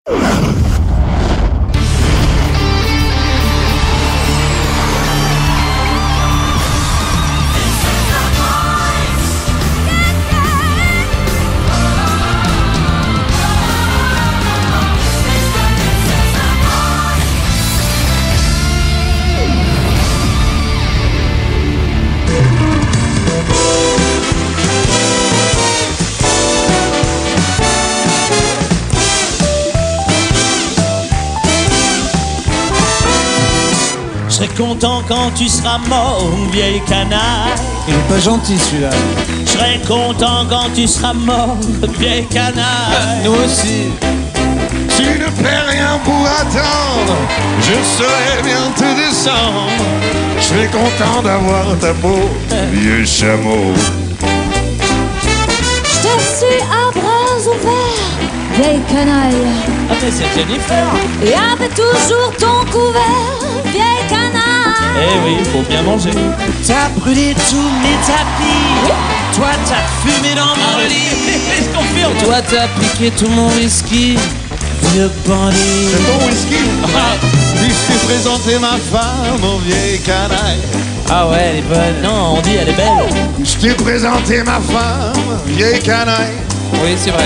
Je serai content quand tu seras mort, vieille canaille. Il est pas gentil celui-là. Je serai content quand tu seras mort, vieille canaille. Nous aussi. Tu ne fais rien pour attendre, je saurai bien te descendre. Je serai content d'avoir ta peau, vieux chameau. Je te suis à bras ouverts, vieille canaille. Ah mais c'est Jennifer. Et avec toujours ton couvert, vieille canaille. Eh oui, faut bien manger. T'as brûlé tous mes tapis. Toi t'as fumé dans mon lit. Je confirme. Toi t'as piqué tout mon whisky, vieux bandit. C'est ton whisky. Puis je t'ai présenté ma femme, mon vieille canaille. Ah ouais, elle est bonne. Non, on dit elle est belle. Je t'ai présenté ma femme, vieille canaille. Oui, c'est vrai.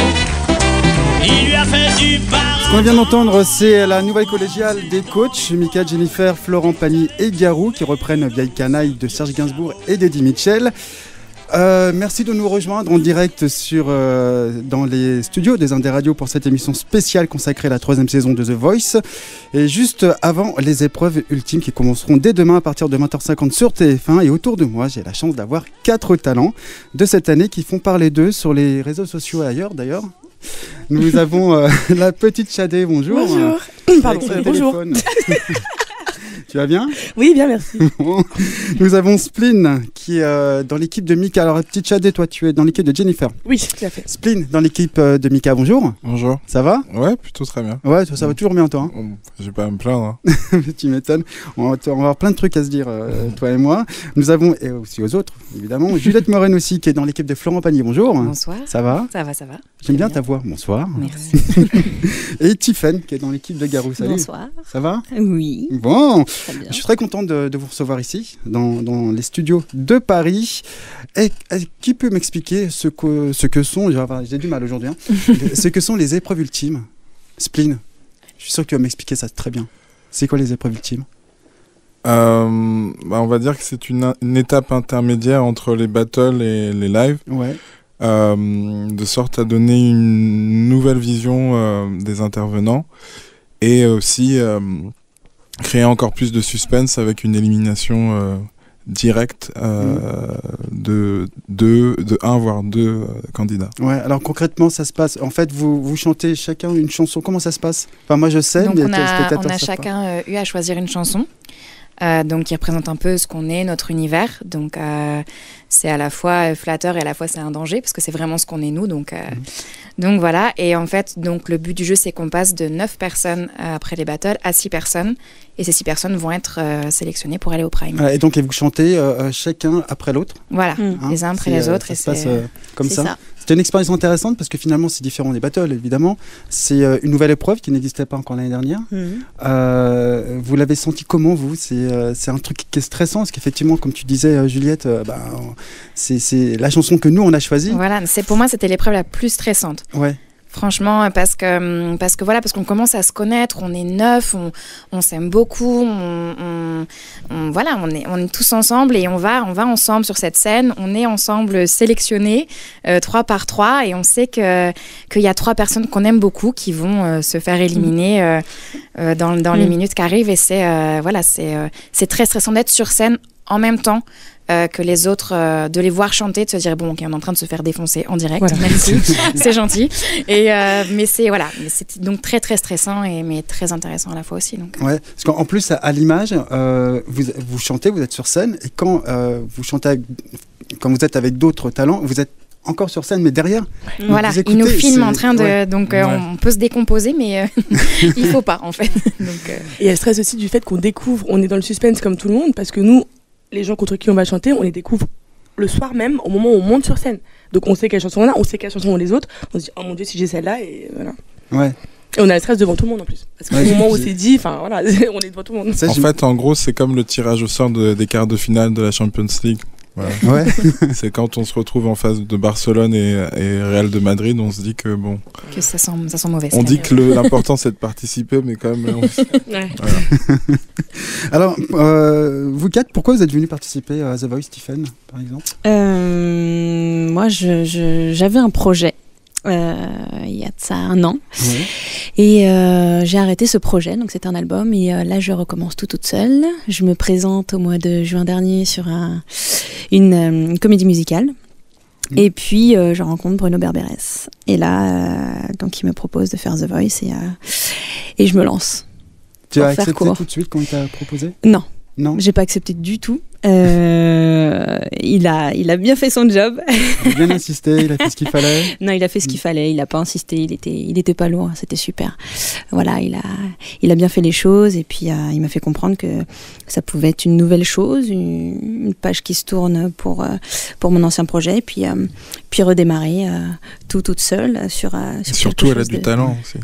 Il lui a fait du bar. Ce qu'on vient d'entendre, c'est la nouvelle collégiale des coachs, Mika, Jennifer, Florent Pagny et Garou, qui reprennent Vieille Canaille de Serge Gainsbourg et d'Eddie Mitchell. Merci de nous rejoindre en direct dans les studios des Indes Radio pour cette émission spéciale consacrée à la 3e saison de The Voice. Et juste avant les épreuves ultimes qui commenceront dès demain à partir de 20h50 sur TF1. Et autour de moi, j'ai la chance d'avoir 4 talents de cette année qui font parler d'eux sur les réseaux sociaux et ailleurs d'ailleurs. Nous avons la petite Chadé, bonjour. Bonjour. Pardon, bonjour. Tu vas bien ? Oui, bien, merci. Nous avons Spleen qui est dans l'équipe de Mika. Alors, petite Chadé, toi, tu es dans l'équipe de Jennifer. Oui, tout à fait. Spleen dans l'équipe de Mika, bonjour. Bonjour. Ça va ? Ouais, plutôt très bien. Ouais, ça va toujours bien, toi. Je vais pas à me plaindre. Hein. Tu m'étonnes. On va avoir plein de trucs à se dire, toi et moi. Nous avons, et aussi aux autres, évidemment, Juliette Moren aussi, qui est dans l'équipe de Florent Pagny. Bonjour. Bonsoir. Ça va ? Ça va, ça va. J'aime bien ta voix. Bonsoir. Merci. Et Tiffen, qui est dans l'équipe de Garou. Salut. Bonsoir. Ça va ? Oui. Bon. Très bien. Je suis très content de vous recevoir ici, dans les studios de Paris. Et qui peut m'expliquer ce que sont, j'ai du mal aujourd'hui, hein, ce que sont les épreuves ultimes ? Spleen, je suis sûr que tu vas m'expliquer ça très bien. C'est quoi les épreuves ultimes ? On va dire que c'est une étape intermédiaire entre les battles et les lives. Ouais. De sorte à donner une nouvelle vision des intervenants et aussi créer encore plus de suspense avec une élimination directe de 1 voire 2 candidats. Ouais, alors concrètement ça se passe, en fait vous chantez chacun une chanson, comment ça se passe ? Enfin moi je sais, donc mais on a chacun eu à choisir une chanson. Donc qui représente un peu ce qu'on est, notre univers. Donc c'est à la fois flatteur et à la fois c'est un danger parce que c'est vraiment ce qu'on est nous. Donc voilà. Et en fait, donc le but du jeu c'est qu'on passe de 9 personnes après les battles à 6 personnes. Et ces 6 personnes vont être sélectionnées pour aller au Prime. Et donc vous chantez chacun après l'autre. Voilà, les uns après les autres. Ça et se passe comme ça. C'est une expérience intéressante parce que finalement c'est différent des battles évidemment. C'est une nouvelle épreuve qui n'existait pas encore l'année dernière. Vous l'avez senti comment vous ? C'est un truc qui est stressant parce qu'effectivement comme tu disais Juliette, c'est la chanson que nous on a choisie. Voilà, pour moi c'était l'épreuve la plus stressante. Ouais. Franchement, parce qu'on commence à se connaître, on est 9, on s'aime beaucoup, on est tous ensemble et on va ensemble sur cette scène, on est ensemble sélectionnés 3 par 3 et on sait qu'il y a 3 personnes qu'on aime beaucoup qui vont se faire éliminer dans les minutes qui arrivent et c'est très stressant d'être sur scène en même temps que les autres, de les voir chanter, de se dire bon, ok, on est en train de se faire défoncer en direct, voilà. Merci, c'est gentil. Mais c'est donc très très stressant mais très intéressant à la fois aussi. Donc. Ouais, parce qu'en plus à l'image, vous chantez, vous êtes sur scène et quand vous chantez, quand vous êtes avec d'autres talents, vous êtes encore sur scène, mais derrière. Voilà, ils nous filment en train de. Donc, on peut se décomposer, mais il faut pas, en fait. Et il y a le stress aussi du fait qu'on découvre, on est dans le suspense comme tout le monde, parce que nous, les gens contre qui on va chanter, on les découvre le soir même, au moment où on monte sur scène. Donc, on sait quelle chanson on a, on sait quelle chanson ont les autres. On se dit, oh mon Dieu, si j'ai celle-là, et voilà. Ouais. Et on a le stress devant tout le monde en plus. Parce qu'au moment où c'est dit, enfin voilà, on est devant tout le monde. En fait, en gros, c'est comme le tirage au sort des quarts de finale de la Champions League. Voilà. Ouais. C'est quand on se retrouve en face de Barcelone et Real de Madrid, on se dit que bon. Que ça sent mauvais. On dit que l'important c'est de participer, mais quand même. Ouais. Voilà. Alors, vous quatre, pourquoi vous êtes venus participer à The Voice, Stephen, par exemple? Moi, j'avais un projet. Il y a de ça 1 an. Ouais. Et j'ai arrêté ce projet, donc c'était un album, et là je recommence toute seule. Je me présente au mois de juin dernier sur une comédie musicale. Et puis je rencontre Bruno Berberès. Et là, donc il me propose de faire The Voice et je me lance. Tu as accepté tout de suite quand il t'a proposé? Non. Non, j'ai pas accepté du tout. Il a bien fait son job. Il a bien insisté, il a fait ce qu'il fallait. Non, il a fait ce qu'il fallait, il a pas insisté, il était pas lourd, c'était super. Voilà, il a bien fait les choses et puis il m'a fait comprendre que ça pouvait être une nouvelle chose, une page qui se tourne pour mon ancien projet et puis redémarrer toute seule sur surtout elle a du talent aussi.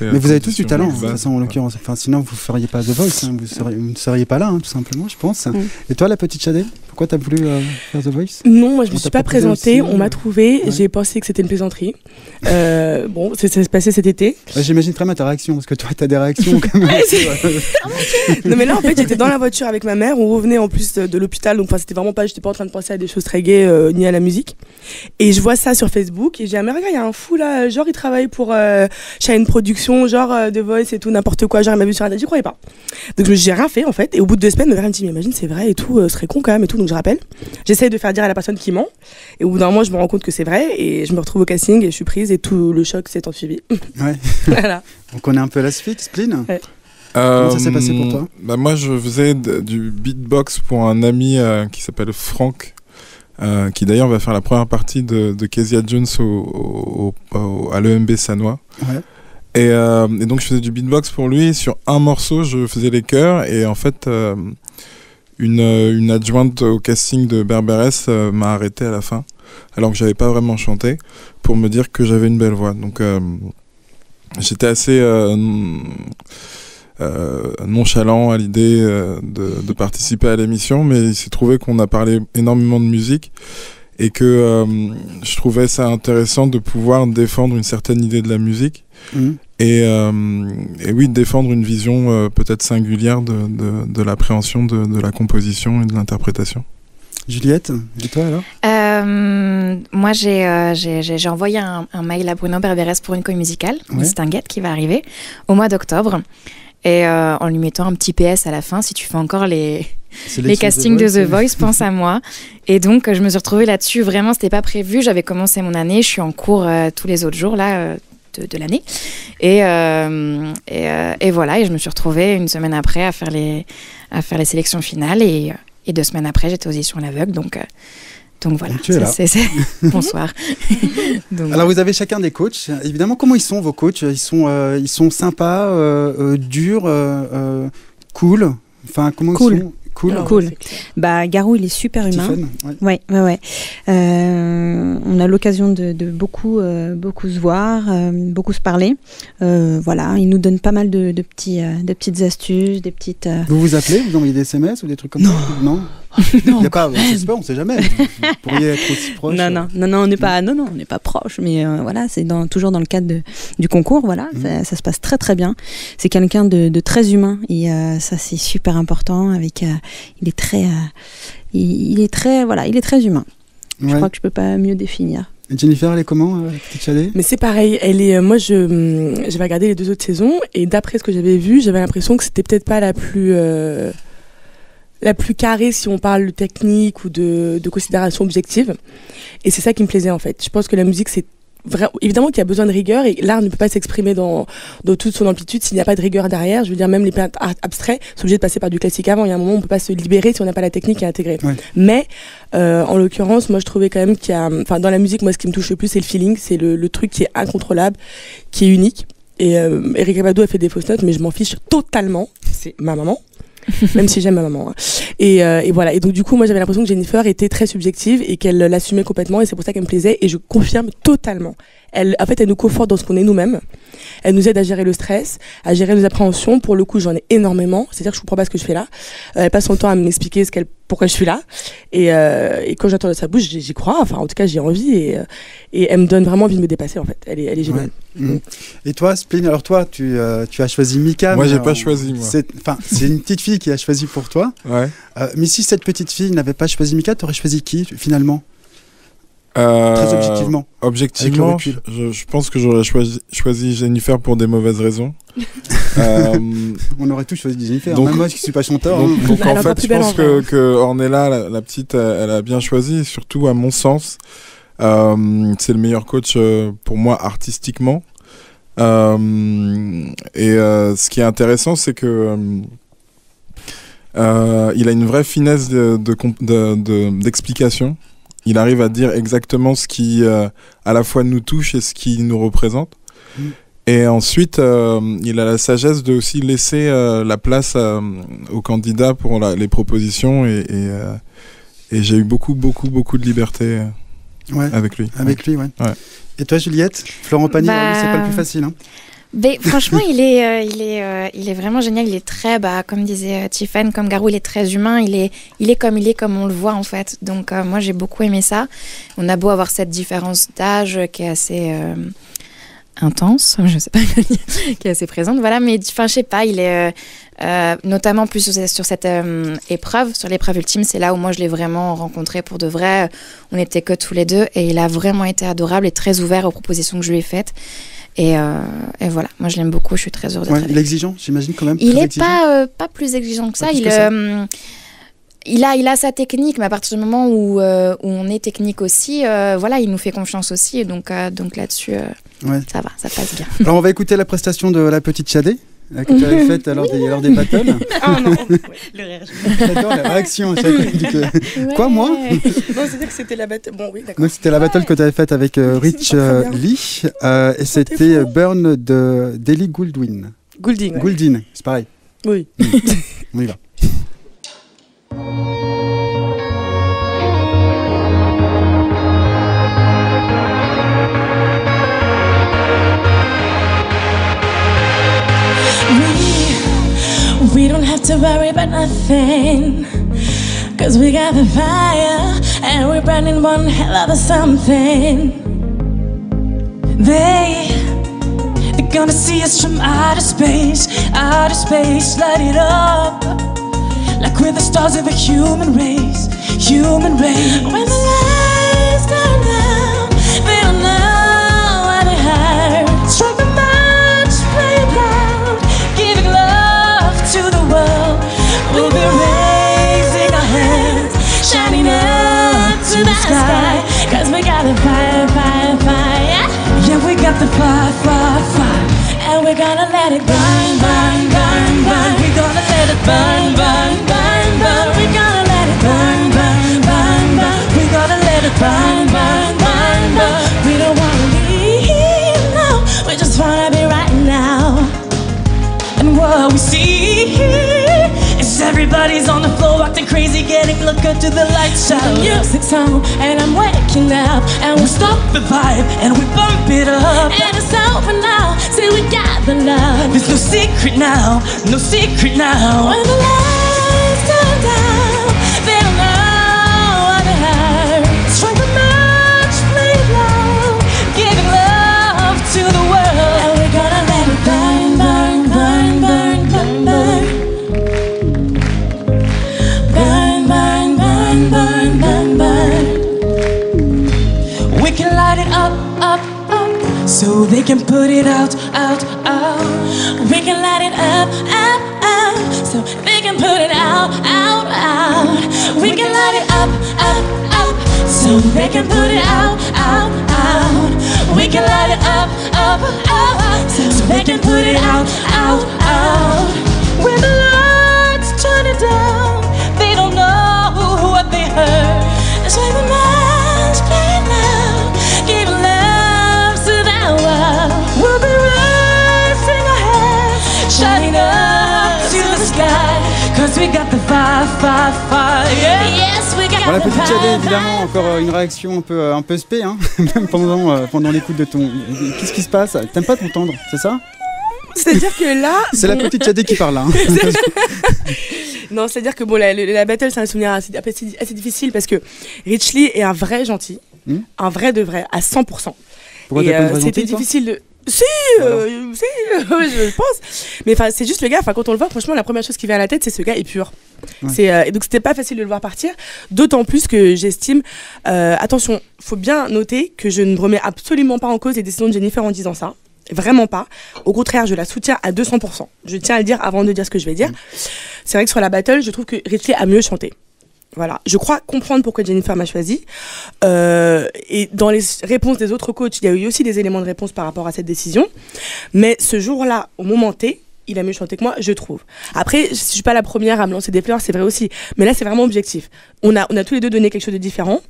Mais vous avez tous du talent, de toute façon, en l'occurrence. Enfin, sinon vous feriez pas The Voice, hein. Vous ne seriez pas là, hein, tout simplement, je pense. Et toi, la petite Shadé, pourquoi t'as voulu faire The Voice? Non, moi je me suis pas présentée, on m'a trouvé, Ouais. j'ai pensé que c'était une plaisanterie. Bon, ça s'est passé cet été. J'imagine très bien ta réaction, parce que toi, t'as des réactions quand même. Non mais là en fait j'étais dans la voiture avec ma mère, on revenait en plus de l'hôpital, donc c'était vraiment pas, j'étais pas en train de penser à des choses très gaies ni à la musique. Et je vois ça sur Facebook et j'ai dit ah mais regarde, il y a un fou là, genre il travaille pour Shine Production, genre The Voice et tout, n'importe quoi, genre il m'a vu sur Internet, j'y croyais pas. Donc j'ai rien fait en fait, et au bout de 2 semaines, ma mère me dit mais imagine c'est vrai et tout, ce serait con quand même et tout, donc je rappelle. J'essaye de faire dire à la personne qui ment, et au bout d'un moment je me rends compte que c'est vrai, et je me retrouve au casting et je suis prise et tout le choc s'est ensuivi. Ouais. Voilà. On connaît un peu la suite, Spleen. Ouais. Comment ça s'est passé pour toi? Moi je faisais du beatbox pour un ami qui s'appelle Franck, qui d'ailleurs va faire la première partie de Kezia Jones à l'EMB Sanois. Ouais. Et donc je faisais du beatbox pour lui. Sur un morceau je faisais les chœurs, et en fait une adjointe au casting de Berberès m'a arrêté à la fin, alors que j'avais pas vraiment chanté, pour me dire que j'avais une belle voix. Donc j'étais assez nonchalant à l'idée de participer à l'émission, mais il s'est trouvé qu'on a parlé énormément de musique et que je trouvais ça intéressant de pouvoir défendre une certaine idée de la musique. Et oui, défendre une vision peut-être singulière de l'appréhension de la composition et de l'interprétation. Juliette, et toi alors? Moi, j'ai envoyé un mail à Bruno Berberès pour une comédie musicale, Mistinguett, qui va arriver au mois d'octobre. Et en lui mettant un petit PS à la fin, si tu fais encore les castings de The Voice, pense à moi. Et donc, je me suis retrouvée là-dessus. Vraiment, c'était pas prévu. J'avais commencé mon année. Je suis en cours tous les autres jours, là, de l'année. Et voilà. Et je me suis retrouvée 1 semaine après à faire les sélections finales. Et 2 semaines après, j'étais aux auditions à l'aveugle. Donc voilà. Donc tu es là. Bonsoir. Donc, alors vous avez chacun des coachs. Évidemment, comment ils sont vos coachs? Ils sont sympas, durs, cool. Enfin, comment cool. ils sont? Cool. Bah, Garou, il est super humain. Stephen, ouais. On a l'occasion de beaucoup se voir, beaucoup se parler. Voilà, il nous donne pas mal de petites astuces, des petites. Vous vous appelez, vous envoyez des SMS ou des trucs comme ça? Non. Non, il y a pas, je sais pas, on sait jamais. Vous pourriez être aussi proche. Non, on n'est pas proche, mais voilà, c'est toujours dans le cadre du concours, voilà, ça se passe très très bien. C'est quelqu'un de très humain et ça c'est super important. Il est très humain. Je crois que je peux pas mieux définir. Et Jennifer, elle est comment, petite Shadé? Mais c'est pareil, elle est. Moi, j'avais regardé les 2 autres saisons et d'après ce que j'avais vu, j'avais l'impression que c'était peut-être pas la plus carrée si on parle de technique ou de considération objective. Et c'est ça qui me plaisait en fait. Je pense que la musique, c'est vrai, évidemment qu'il y a besoin de rigueur et l'art ne peut pas s'exprimer dans toute son amplitude s'il n'y a pas de rigueur derrière. Je veux dire, même les peintres abstraits sont obligés de passer par du classique avant. Il y a un moment où on ne peut pas se libérer si on n'a pas la technique à intégrer. Ouais. Mais en l'occurrence, moi je trouvais quand même qu'il y a, enfin dans la musique, moi ce qui me touche le plus, c'est le feeling, c'est le truc qui est incontrôlable, qui est unique. Et Erykah Badu a fait des fausses notes, mais je m'en fiche totalement. C'est ma maman. Même si j'aime ma maman. Hein. Et voilà. Et donc du coup, moi j'avais l'impression que Jennifer était très subjective et qu'elle l'assumait complètement, et c'est pour ça qu'elle me plaisait. Et je confirme totalement. En fait, elle nous conforte dans ce qu'on est nous-mêmes. Elle nous aide à gérer le stress, à gérer nos appréhensions. Pour le coup, j'en ai énormément. C'est-à-dire que je comprends pas ce que je fais là. Elle passe son temps à m'expliquer pourquoi je suis là. Et quand j'entends de sa bouche, j'y crois. Enfin, en tout cas, j'ai envie. Et elle me donne vraiment envie de me dépasser, en fait. Elle est géniale. Ouais. Et toi, Spleen, alors toi, tu as choisi Mika. Moi, j'ai pas choisi, moi. C'est une petite fille qui a choisi pour toi. Ouais. Mais si cette petite fille n'avait pas choisi Mika, t'aurais choisi qui, finalement? Très objectivement. Objectivement, je pense que j'aurais choisi Jennifer pour des mauvaises raisons. On aurait tous choisi Jennifer, donc, même moi qui suis pas chanteur. Donc en fait, je pense que Ornella, la petite, elle a bien choisi, surtout à mon sens. C'est le meilleur coach pour moi artistiquement. Et ce qui est intéressant, c'est que il a une vraie finesse d'explication. Il arrive à dire exactement ce qui à la fois nous touche et ce qui nous représente. Et ensuite, il a la sagesse de aussi laisser la place aux candidats pour les propositions. Et j'ai eu beaucoup de liberté avec lui. Avec lui, ouais. Et toi, Juliette, Florent Pagny, c'est pas le plus facile, hein? Mais franchement, il est vraiment génial. Il est très, comme disait Tiffen, comme Garou, il est très humain. Il est comme on le voit en fait. Donc moi, j'ai beaucoup aimé ça. On a beau avoir cette différence d'âge qui est assez intense, je sais pas, qui est assez présente. Voilà, mais enfin, je sais pas. Il est notamment plus sur cette épreuve, sur l'épreuve ultime. C'est là où moi je l'ai vraiment rencontré pour de vrai. On n'était que tous les deux et il a vraiment été adorable et très ouvert aux propositions que je lui ai faites. Et voilà, moi je l'aime beaucoup, je suis très heureuse d'être avec. Il est exigeant, j'imagine quand même. Il n'est pas plus exigeant que ça. Il a sa technique, mais à partir du moment où on est technique aussi, il nous fait confiance aussi. Et donc là-dessus, ça va, ça passe bien. Alors on va écouter la prestation de la petite Shadé que tu avais faite lors des battles. Ah non, le rire. J'adore la réaction. Quoi, moi? Non, c'était que c'était la battle. Bon, oui, d'accord. Donc, c'était la battle que tu avais faite avec Rich Lee. Et c'était Burn d'Ellie Goulding. Goulding, c'est pareil. Oui. On y va. We don't have to worry about nothing, 'cause we got the fire and we're burning one hell of a something. They're gonna see us from outer space, light it up like we're the stars of a human race. When the lights turn down, they don't know what they heard. Strike the match, play it loud, giving love to the world. We'll be raising our hands, shining up to the sky, 'cause we got the fire, fire, fire. Yeah, we got the fire, fire, fire. And we're gonna let it burn, burn, burn, burn. We're gonna let it burn, burn, burn, burn. We're gonna let it burn, burn, burn, burn. We're gonna let it burn, burn, burn, burn. We don't wanna leave, no. We just wanna be right now. And what we see is everybody's on the floor acting crazy, getting looker to the lights out. The music's on and I'm waking up, and we stop the vibe and we bump it up. And it's over now, see we got the love. There's no secret now, no secret now. When the lights turn down, they don't know what they heard. Strike the match, play it loud, giving love to the world. And we're gonna let it burn, burn, burn, burn, burn, burn. Burn, burn, burn, burn, burn, burn. We can light it up, up, up, so they can put it out, out, out. We can light it up, up, up, so they can put it out, out, out. We can light it up, up, up, so they can put it out, out, out. We can light it up, up, up, so they can put it out, out, out. When the lights turn it down, they don't know what they heard. That's why the man's playing loud, giving love to that world. We'll be raising our hands, shining up to the sky, 'cause Yes, we got the fire, fire, fire. Yeah. Yes, we got Bon, la the petite fire. Shadé, évidemment, encore une réaction un peu spé, hein, même pendant l'écoute de ton. Qu'est-ce qui se passe? T'aimes pas t'entendre, c'est ça? C'est-à-dire que là. C'est la petite Shadé qui parle là. Hein. Non, c'est-à-dire que bon, la battle, c'est un souvenir assez difficile parce que Rich Lee est un vrai gentil, un vrai de vrai, à 100%. Pourquoi t'as pas une vraie c'était gentille, toi? difficile de. Si, je pense. Mais enfin, c'est juste le gars. Enfin, quand on le voit, franchement, la première chose qui vient à la tête, c'est ce gars est pur. Ouais. Et donc, c'était pas facile de le voir partir. D'autant plus que j'estime. Attention, faut bien noter que je ne remets absolument pas en cause les décisions de Jennifer en disant ça. Vraiment pas. Au contraire, je la soutiens à 200%. Je tiens à le dire avant de dire ce que je vais dire. C'est vrai que sur la battle, je trouve que Rich Lee a mieux chanté. Voilà, je crois comprendre pourquoi Jennifer m'a choisi. Et dans les réponses des autres coachs, il y a eu aussi des éléments de réponse par rapport à cette décision. Mais ce jour-là, au moment T, il a mieux chanté que moi, je trouve. Après, je suis pas la première à me lancer des fleurs, c'est vrai aussi. Mais là, c'est vraiment objectif. On a tous les deux donné quelque chose de différent.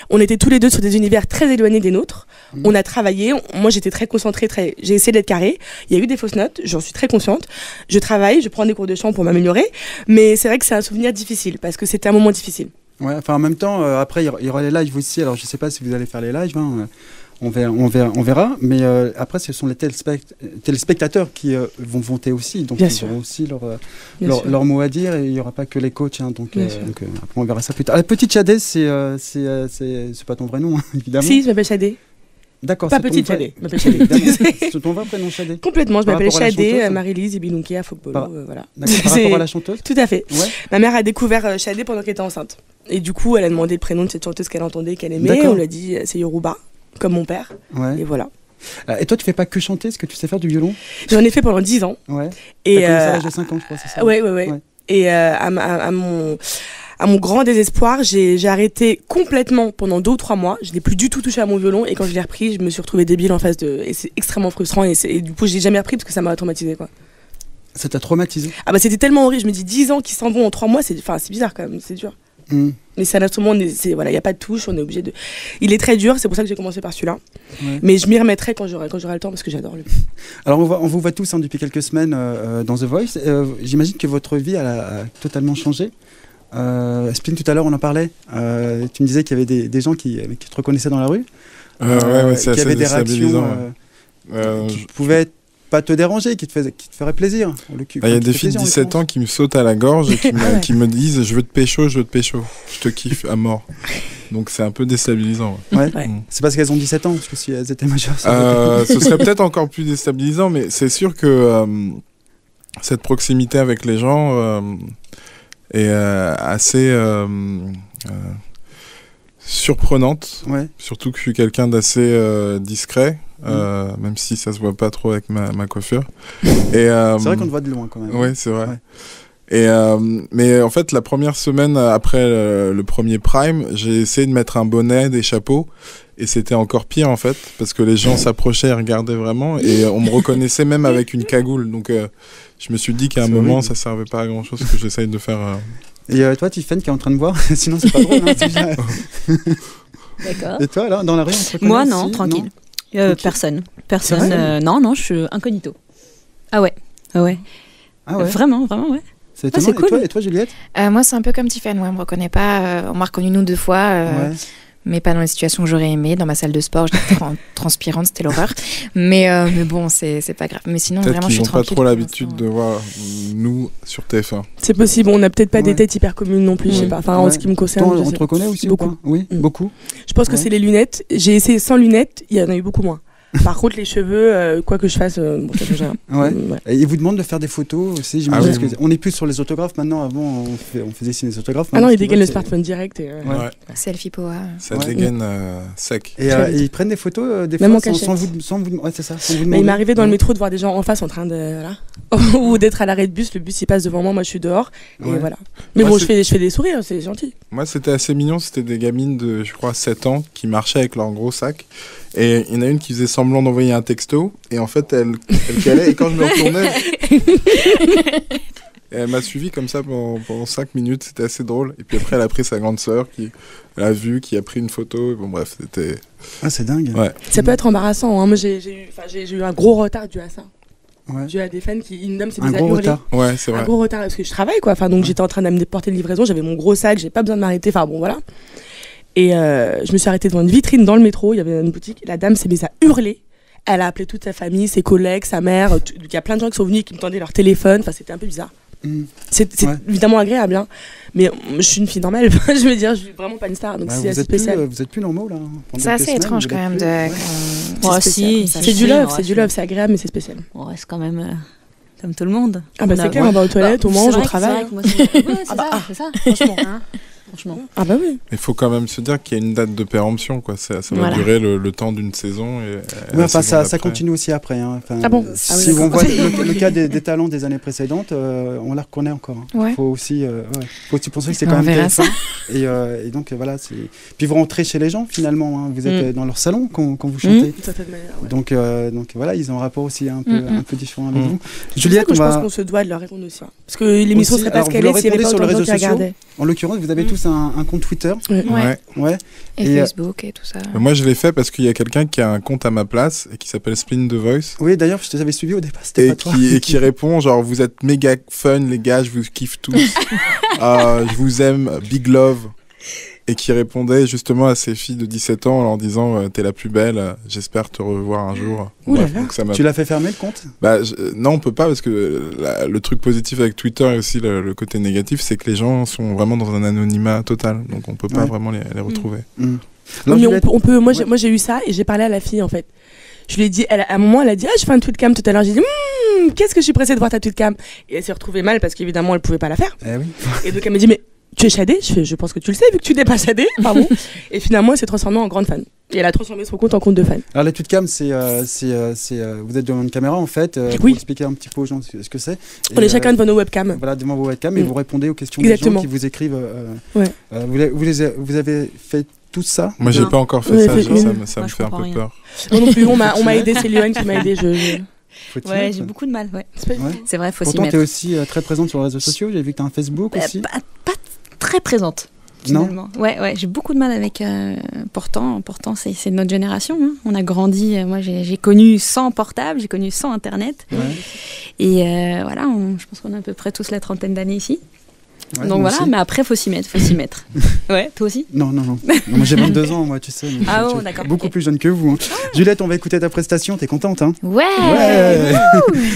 On était tous les deux sur des univers très éloignés des nôtres. On a travaillé. Moi, j'étais très concentrée, j'ai essayé d'être carrée. Il y a eu des fausses notes, j'en suis très consciente. Je travaille, je prends des cours de chant pour m'améliorer. Mais c'est vrai que c'est un souvenir difficile parce que c'était un moment difficile. Ouais, enfin en même temps, après il y aura les lives aussi. Alors je sais pas si vous allez faire les lives. Hein, on verra, mais après ce sont les téléspectateurs qui vont voter aussi, donc Bien ils sûr. auront aussi leur mot à dire, et il n'y aura pas que les coachs, hein, donc après on verra ça plus tard. La petite Shadé, c'est pas ton vrai nom, hein, évidemment. Si, je m'appelle Shadé. D'accord. Pas petite Shadé, je m'appelle Shadé. C'est ton vrai prénom, Shadé? Complètement, je Par m'appelle rapport à la Shadé, chanteuse Marie-Lise Ibinouké à Folkbolo, voilà. D'accord, par rapport à la chanteuse? Tout à fait. Ouais. Ma mère a découvert Shadé pendant qu'elle était enceinte. Et du coup, elle a demandé le prénom de cette chanteuse qu'elle entendait, qu'elle aimait. D'accord. On lui a dit, c'est Yoruba, comme mon père. Ouais. Et voilà. Et toi, tu fais pas que chanter, est-ce que tu sais faire du violon? J'en ai fait pendant 10 ans. Ouais. Et t'as commencé à l'âge de 5 ans, je crois, c'est ça? Ouais. Et à mon grand désespoir, j'ai arrêté complètement pendant 2 ou 3 mois. Je n'ai plus du tout touché à mon violon. Et quand je l'ai repris, je me suis retrouvée débile en face de. Et c'est extrêmement frustrant. Et du coup, je l'ai jamais repris parce que ça m'a traumatisée, quoi. Ça t'a traumatisé? Ah bah, c'était tellement horrible. Je me dis 10 ans qui s'en vont en 3 mois, c'est bizarre quand même, c'est dur. Mais c'est un instrument, voilà, il n'y a pas de touche, on est obligé de. Il est très dur, c'est pour ça que j'ai commencé par celui-là. Ouais. Mais je m'y remettrai quand j'aurai le temps parce que j'adore lui. Alors on vous voit tous hein, depuis quelques semaines dans The Voice. J'imagine que votre vie a totalement changé. Spin, tout à l'heure on en parlait. Tu me disais qu'il y avait des gens qui te reconnaissaient dans la rue. Ouais, c'est qui avaient des réactions qui pouvaient pas te déranger, qui te ferait plaisir. Il y a des filles de 17 ans qui me sautent à la gorge et qui me disent je veux te pécho, je te kiffe à mort. Donc c'est un peu déstabilisant. Ouais. C'est parce qu'elles ont 17 ans, parce que si elles étaient majeures, ce serait peut-être encore plus déstabilisant, mais c'est sûr que cette proximité avec les gens est assez surprenante. Ouais. Surtout que je suis quelqu'un d'assez discret. Même si ça se voit pas trop avec ma coiffure. C'est vrai qu'on te voit de loin quand même. Oui, c'est vrai. Ouais. Mais en fait, la première semaine après le premier Prime, j'ai essayé de mettre un bonnet, des chapeaux, et c'était encore pire en fait, parce que les gens s'approchaient et regardaient vraiment, et on me reconnaissait même avec une cagoule. Donc je me suis dit qu'à un moment, ça servait pas à grand chose que j'essaye de faire. Et toi, Tiffany, qui est en train de boire, sinon c'est pas drôle. Hein, D'accord. Et toi, là, dans la rue, on te reconnaît? Moi, non, tranquille. Personne. Non, je suis incognito. Ah ouais. Vraiment, ouais. C'est étonnant. Cool. Et toi, Juliette? Moi, c'est un peu comme Tiffany. On me reconnaît pas. On m'a reconnu nous 2 fois. Mais pas dans les situations que j'aurais aimé. Dans ma salle de sport, j'étais transpirante, c'était l'horreur. Mais bon, c'est pas grave. Mais sinon, vraiment, je suis tranquille. Ils n'ont pas trop l'habitude de voir nous sur TF1. C'est possible, on n'a peut-être pas des têtes hyper communes non plus, je sais pas. Enfin, en ce qui me concerne. On te reconnaît aussi beaucoup? Oui, beaucoup. Je pense que c'est les lunettes. J'ai essayé sans lunettes, il y en a eu beaucoup moins. Par contre, les cheveux, quoi que je fasse, bon, ça change rien. Et ils vous demandent de faire des photos aussi, j'imagine. On n'est plus sur les autographes maintenant. Avant, on faisait signer des autographes. Ah non, ils dégainent le smartphone direct. Selfie poa. Ça dégaine sec. Et ils prennent des photos des fois sans vous ouais, c'est ça, sans vous demander. Mais il m'est arrivé dans le métro de voir des gens en face en train de. Voilà. Ou d'être à l'arrêt de bus, le bus il passe devant moi, je suis dehors. Et voilà. Mais bon, je fais des sourires, c'est gentil. Moi, c'était assez mignon. C'était des gamines de, je crois, 7 ans qui marchaient avec leur gros sac. Et il y en a une qui faisait semblant d'envoyer un texto, et en fait, elle calait, et quand je me retournais, elle m'a suivi comme ça pendant 5 minutes, c'était assez drôle. Et puis après, elle a pris sa grande sœur, qui l'a vue, qui a pris une photo, et bon bref, c'était... Ah, c'est dingue. Ouais. Ça peut être embarrassant, hein. Moi, j'ai eu un gros retard dû à ça. dû à des fans une dame s'est un mise à gros hurler. retard. Ouais, c'est vrai. Un gros retard parce que je travaille quoi. Enfin donc j'étais en train d'amener porter de livraison, j'avais mon gros sac, j'ai pas besoin de m'arrêter. Enfin bon voilà. Et je me suis arrêtée devant une vitrine dans le métro, il y avait une boutique, la dame s'est mise à hurler. Elle a appelé toute sa famille, ses collègues, sa mère. Il y a plein de gens qui sont venus et qui me tendaient leur téléphone. Enfin, c'était un peu bizarre. C'est évidemment agréable, hein. Mais je suis une fille normale. Je veux dire, je suis vraiment pas une star. Donc c'est assez spécial. Vous êtes plus normaux là. C'est assez étrange quand même. C'est du love, c'est agréable, mais c'est spécial. On reste quand même comme tout le monde. Ah bah c'est clair, on va aux toilettes, on mange, on travaille. C'est ça, franchement. Ah bah oui. Il faut quand même se dire qu'il y a une date de péremption, quoi. Ça va durer le temps d'une saison. Enfin, ça continue aussi après. Hein. Enfin, ah bon si on voit le cas des talents des années précédentes, on la reconnaît encore. Hein. Ouais. Faut aussi penser que c'est quand même TF1. Et donc voilà. Puis vous rentrez chez les gens finalement. Hein. Vous êtes dans leur salon quand vous chantez. Donc voilà, ils ont un rapport aussi un peu différent avec vous. Juliette, je pense qu'on se doit de leur répondre aussi. Parce que l'émission serait pas ce qu'elle est s'il n'y avait pas autant de gens qui regardaient. En l'occurrence, vous avez tous un compte Twitter. Ouais. Et Facebook et tout ça. Moi, je l'ai fait parce qu'il y a quelqu'un qui a un compte à ma place et qui s'appelle Spin the Voice. Oui, d'ailleurs, je t'avais suivi au départ. C'était pas toi. Et qui répond genre, vous êtes méga fun, les gars, je vous kiffe tous. Je vous aime, big love. Et qui répondait justement à ces filles de 17 ans en leur disant t'es la plus belle, j'espère te revoir un jour. Bref, donc tu l'as fait fermer le compte? Non, on peut pas parce que le truc positif avec Twitter et aussi le côté négatif, c'est que les gens sont vraiment dans un anonymat total, donc on peut pas vraiment les retrouver. Non, mais on peut. Moi, j'ai eu ça et j'ai parlé à la fille en fait. Je lui ai dit, à un moment, elle a dit je fais un tweetcam tout à l'heure. J'ai dit qu'est-ce que je suis pressée de voir ta tweetcam. Et elle s'est retrouvée mal parce qu'évidemment elle pouvait pas la faire. Et donc elle m'a dit mais tu es shadée? Je pense que tu le sais vu que tu n'es pas shadée. Pardon. Et finalement, elle s'est transformée en grande fan. Et elle a transformé son compte en compte de fan. Alors la tweetcam, c'est vous êtes devant une caméra en fait. Pour expliquer un petit peu aux gens ce que c'est. On est chacun devant nos webcams. Voilà, devant vos webcams et vous répondez aux questions des gens qui vous écrivent. Vous avez fait tout ça? Moi, j'ai pas encore fait ça. Ça me fait un peu peur. Moi non plus. On m'a aidé. C'est Lyon qui m'a aidé. Ouais, j'ai beaucoup de mal. C'est vrai, faut s'y mettre. Pourtant, tu es aussi très présente sur les réseaux sociaux. J'ai vu que tu as un Facebook aussi. Pas très présente. Finalement. Non. Ouais, j'ai beaucoup de mal avec. Pourtant, c'est notre génération. Hein. On a grandi. Moi, j'ai connu sans portable, j'ai connu sans Internet. Ouais. Et voilà, je pense qu'on a à peu près tous la trentaine d'années ici. Ouais, donc voilà, aussi. Mais après, faut s'y mettre. Ouais, toi aussi? Non, moi j'ai 22 ans, moi, tu sais. D'accord. Beaucoup plus jeune que vous. Hein. Juliette, on va écouter ta prestation. T'es contente, hein? Ouais.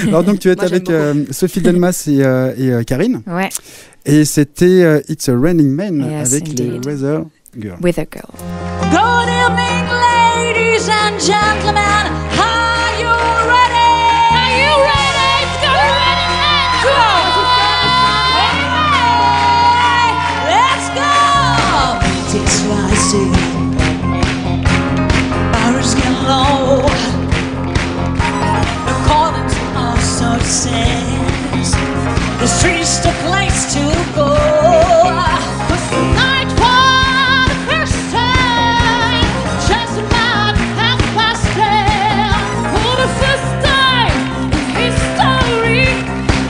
Alors donc, tu étais avec Sophie Delmas et Karine. Ouais. Et c'était It's a Raining Man avec les Weather Girl. Weather Girl. Good evening, ladies and gentlemen. Are you ready? Are you ready? It's gonna rain man. Let's go. It's rising. Fires get low. According to our success, the street's the place to go. Cause tonight for the first time, just about 10:30. For the first time in history,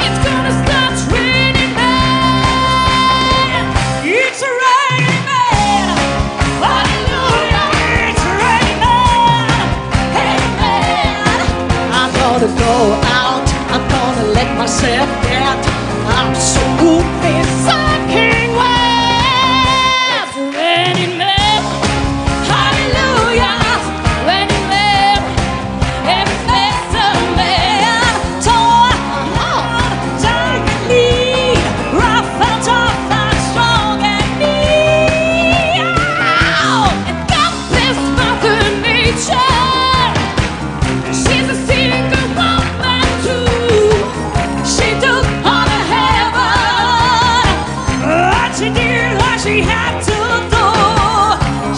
it's gonna start raining man. It's a raining man. Hallelujah, it's a raining man. Hey man, I'm gonna go out, I'm gonna let myself get. I'm so moving, sucking wet. Raining man, hallelujah. Raining man, everything's a man. Torn on, dying and lead. Rough and tough and strong and mean. And God bless Mother Nature. She's a single woman too. She took all the she did what she had to do.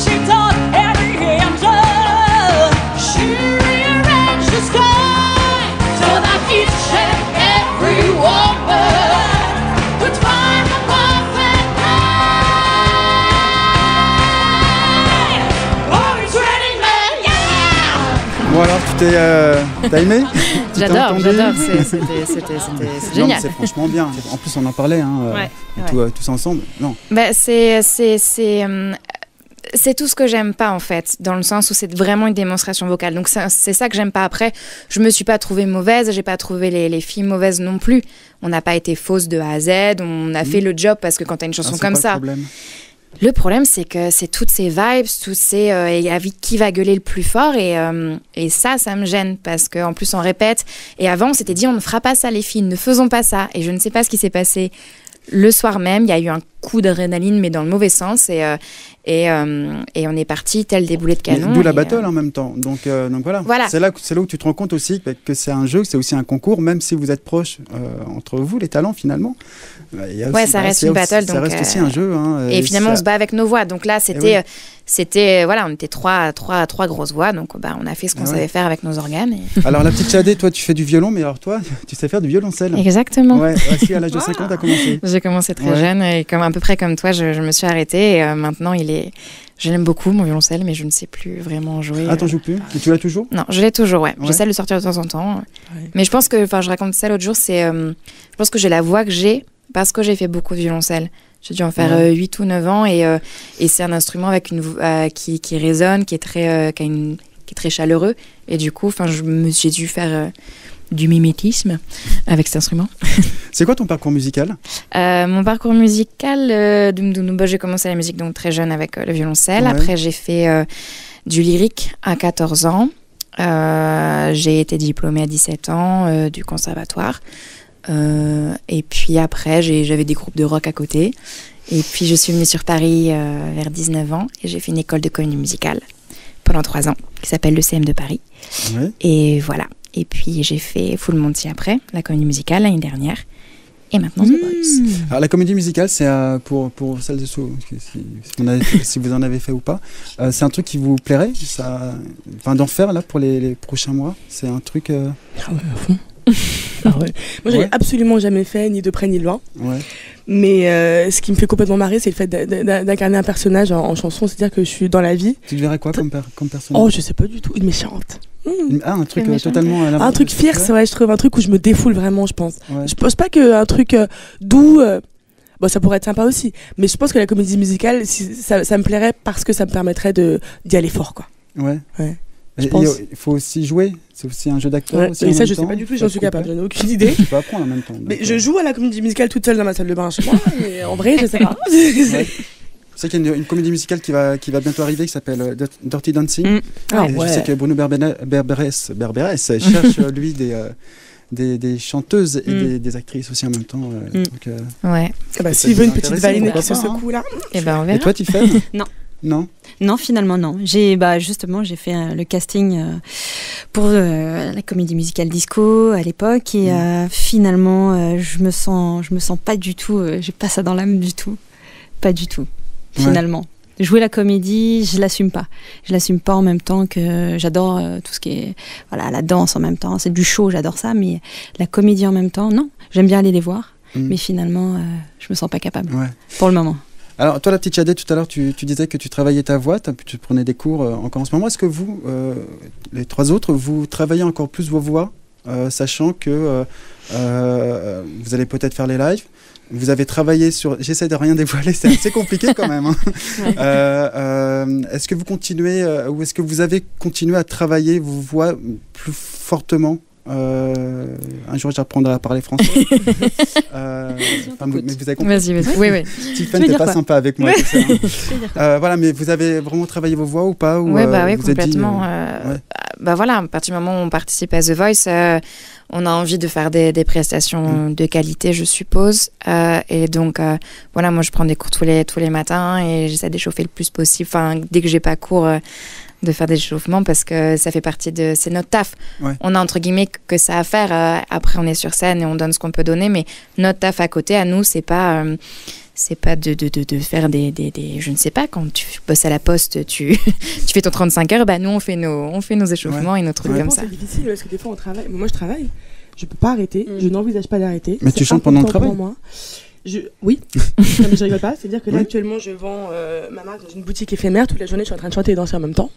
She taught every angel. She rearranged the sky so that each and every woman could find the perfect night. Oh, it's raining man, yeah! Bon alors, t'as aimé? J'adore, c'était génial. C'est franchement bien. En plus, on en parlait, tous ensemble. Non. Bah, c'est tout ce que j'aime pas en fait, dans le sens où c'est vraiment une démonstration vocale. Donc c'est ça que j'aime pas. Après, je me suis pas trouvée mauvaise, j'ai pas trouvé les filles mauvaises non plus. On n'a pas été fausse de A à Z, on a fait le job parce que quand t'as une chanson comme ça. Le problème, c'est que c'est toutes ces vibes, toutes ces qui va gueuler le plus fort et ça me gêne parce qu'en plus on répète. Et avant, on s'était dit on ne fera pas ça les filles, ne faisons pas ça. Et je ne sais pas ce qui s'est passé. Le soir même, il y a eu un coup d'adrénaline, mais dans le mauvais sens, et on est parti tel des boulets de canon. D'où la battle en même temps. Donc voilà. C'est là où tu te rends compte aussi que c'est un jeu, que c'est aussi un concours, même si vous êtes proches entre vous, les talents finalement. Ça reste une battle. Ça reste aussi un jeu. Et finalement, on se bat avec nos voix. Donc là, c'était on était trois grosses voix, donc on a fait ce qu'on savait faire avec nos organes. Alors la petite Chadé, toi tu fais du violon, mais alors toi tu sais faire du violoncelle. Exactement. Ouais, aussi à l'âge de 5 ans t'as commencé. J'ai commencé très jeune et à peu près comme toi, je me suis arrêtée et maintenant je l'aime beaucoup mon violoncelle, mais je ne sais plus vraiment jouer. Ah, t'en joues plus? Et tu l'as toujours? Non, je l'ai toujours, ouais. J'essaie de le sortir de temps en temps. Ouais. Mais je pense que, je raconte ça l'autre jour, je pense que j'ai la voix que j'ai parce que j'ai fait beaucoup de violoncelle. J'ai dû en faire 8 ou 9 ans et c'est un instrument avec qui résonne, qui est très chaleureux. Et du coup, j'ai dû faire du mimétisme avec cet instrument. C'est quoi ton parcours musical? Mon parcours musical, j'ai commencé la musique donc très jeune avec le violoncelle. Ouais. Après, j'ai fait du lyrique à 14 ans. J'ai été diplômée à 17 ans du conservatoire. Et puis après, j'avais des groupes de rock à côté. Et puis, je suis venue sur Paris vers 19 ans et j'ai fait une école de comédie musicale pendant 3 ans qui s'appelle le CM de Paris. Ouais. Et voilà. Et puis, j'ai fait Full Monty après, la comédie musicale l'année dernière. Et maintenant, The Voice. Alors, la comédie musicale, c'est pour celles de sous, si vous en avez fait ou pas, c'est un truc qui vous plairait d'en faire là pour les prochains mois? C'est un truc... Ah ouais, à fond. Moi, j'en ai absolument jamais fait, ni de près ni de loin. Ouais. Mais ce qui me fait complètement marrer, c'est le fait d'incarner un personnage en chanson, c'est-à-dire que je suis dans la vie. Tu te verrais quoi comme personnage? Oh, je sais pas du tout, une méchante. Un truc totalement... Un truc fierce, je trouve, un truc où je me défoule vraiment, je pense. Ouais. Je pense pas qu'un truc doux... ça pourrait être sympa aussi. Mais je pense que la comédie musicale, ça me plairait parce que ça me permettrait d'y aller fort, quoi. Ouais. Il faut aussi jouer, c'est aussi un jeu d'acteur. Ouais, et ça, je sais pas du tout, j'en suis capable, j'en ai aucune idée. Tu peux apprendre en même temps. Mais je joue à la comédie musicale toute seule dans ma salle de bain chez moi, et en vrai, je sais pas. Je sais qu'il y a une comédie musicale qui va bientôt arriver qui s'appelle Dirty Dancing. Je sais que Bruno Berberès cherche lui des chanteuses et des actrices aussi en même temps. S'il veut une petite valine qui se secoue là. Et on verra. Et toi, Tiffany? Non, finalement non. J'ai fait le casting pour la comédie musicale disco à l'époque et finalement je me sens pas du tout, j'ai pas ça dans l'âme du tout, pas du tout. Finalement, jouer la comédie, je l'assume pas en même temps que j'adore tout ce qui est la danse en même temps, c'est du show, j'adore ça, mais la comédie en même temps, non. J'aime bien aller les voir, mais finalement je me sens pas capable pour le moment. Alors, toi, la petite Chadé, tout à l'heure, tu disais que tu travaillais ta voix, tu prenais des cours encore en ce moment. Est-ce que vous, les 3 autres, vous travaillez encore plus vos voix, sachant que vous allez peut-être faire les lives? Vous avez travaillé sur... J'essaie de rien dévoiler, c'est assez compliqué quand même. Est-ce que vous continuez, ou est-ce que vous avez continué à travailler vos voix plus fortement? Un jour j'apprendrai à parler français. Mais vous avez compris. Vas-y. Oui. Tiffany n'était pas sympa avec moi. Mais vous avez vraiment travaillé vos voix ou pas? Oui, complètement. À partir du moment où on participe à The Voice, on a envie de faire des prestations de qualité, je suppose. Et donc, moi je prends des cours tous les matins et j'essaie d'échauffer le plus possible. Dès que j'ai pas cours, de faire des échauffements parce que ça fait partie c'est notre taf. Ouais. On a entre guillemets que ça à faire. Après, on est sur scène et on donne ce qu'on peut donner, mais notre taf à côté, à nous, c'est pas de faire des je ne sais pas, quand tu bosses à la poste, tu fais ton 35 heures, nous on fait nos échauffements et nos trucs comme ça. C'est difficile parce que des fois on travaille. Moi je travaille, je peux pas arrêter, je n'envisage pas d'arrêter. Mais tu chantes pendant le travail? Oui, non, mais je rigole pas. C'est-à-dire que là actuellement je vends ma marque dans une boutique éphémère. Toute la journée je suis en train de chanter et danser en même temps.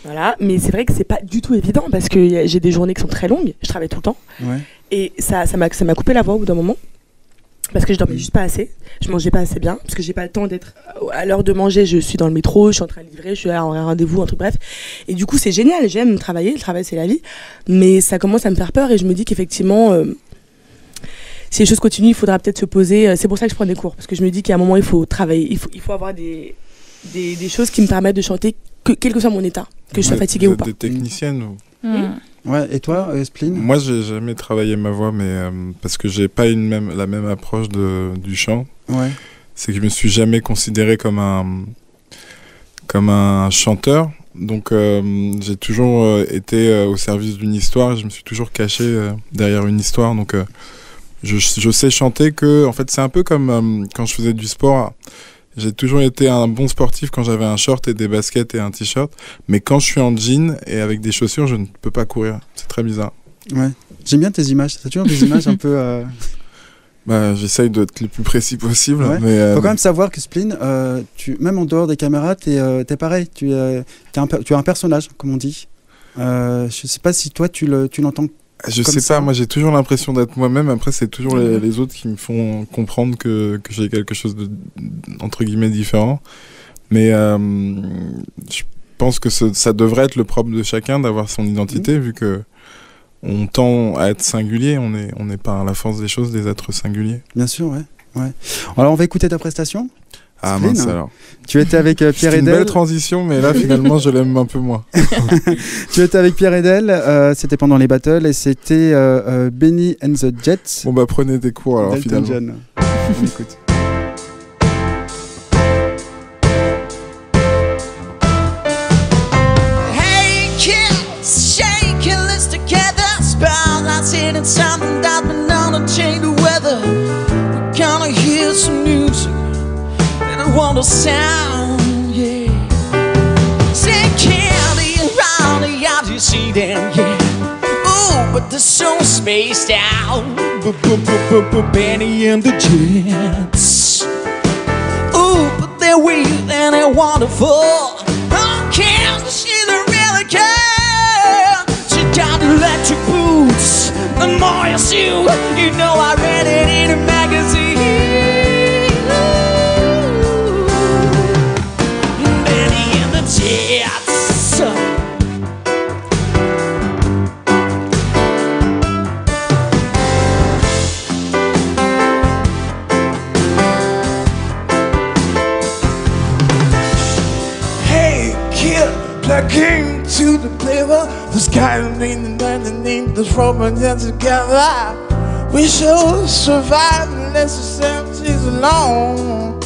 Voilà, mais c'est vrai que c'est pas du tout évident parce que j'ai des journées qui sont très longues. Je travaille tout le temps et ça m'a coupé la voix au bout d'un moment. parce que je dormais juste pas assez, je mangeais pas assez bien, parce que j'ai pas le temps d'être à l'heure de manger, je suis dans le métro, je suis en train de livrer, je suis à un rendez-vous, un truc bref. Et du coup c'est génial, j'aime travailler, le travail c'est la vie, mais ça commence à me faire peur et je me dis qu'effectivement si les choses continuent, il faudra peut-être se poser, c'est pour ça que je prends des cours, parce que je me dis qu'à un moment il faut travailler, il faut avoir des choses qui me permettent de chanter, quel que soit mon état, que je sois fatiguée ou pas. Des techniciennes ou... Ouais, et toi, Spleen ? Moi, j'ai jamais travaillé ma voix, mais parce que j'ai pas la même approche du chant. Ouais. C'est que je me suis jamais considéré comme un chanteur. Donc, j'ai toujours été au service d'une histoire. Je me suis toujours caché derrière une histoire. Donc, je sais chanter que, en fait, c'est un peu comme quand je faisais du sport. J'ai toujours été un bon sportif quand j'avais un short et des baskets et un t-shirt. Mais quand je suis en jean et avec des chaussures, je ne peux pas courir. C'est très bizarre. Ouais. J'aime bien tes images. T'as toujours des images un peu... J'essaye d'être le plus précis possible. Ouais. Mais, faut quand même savoir que Spleen, même en dehors des caméras, t'es pareil. Tu as un personnage, comme on dit. Je sais pas si toi, tu l'entends. Je sais pas, moi j'ai toujours l'impression d'être moi-même. Après, c'est toujours les autres qui me font comprendre que j'ai quelque chose de, entre guillemets, différent. Mais je pense que ça devrait être le propre de chacun d'avoir son identité, vu que on tend à être singulier. On est par la force des choses des êtres singuliers. Bien sûr, ouais. Alors, on va écouter ta prestation. Ah Spleen, mince alors. Tu étais avec Pierre Edel. C'est une belle transition, mais là finalement je l'aime un peu moins. Tu étais avec Pierre Edel, c'était pendant les battles et c'était Benny and the Jets. Bon bah prenez des cours alors Delton finalement. John. On écoute. Hey kids, shaking this together. Spotlights hitting something that's been on a change of weather. We're gonna hear some music. I want to sound, yeah. Say candy around the eyes, you see them, yeah. Ooh, but they're so spaced out. Benny and the Jets. Ooh, but they're weird and they're wonderful. Oh, can't she really care? She got electric boots and more shoes. You know I read it in a magazine. Jets. Hey kid, plug into the flavor. The sky and the name the Roman together. We shall survive unless the 70s alone.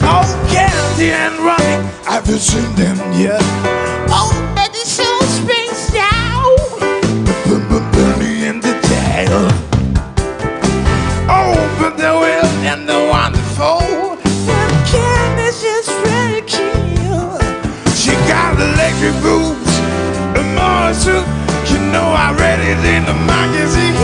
Oh, candy and running, I've not seen them yet. Oh, but the soul springs down. Bernie and the tail. Oh, but the will and the wonderful. That candy's just really cute. She got electric boots, a more suit. You know I read it in the magazine.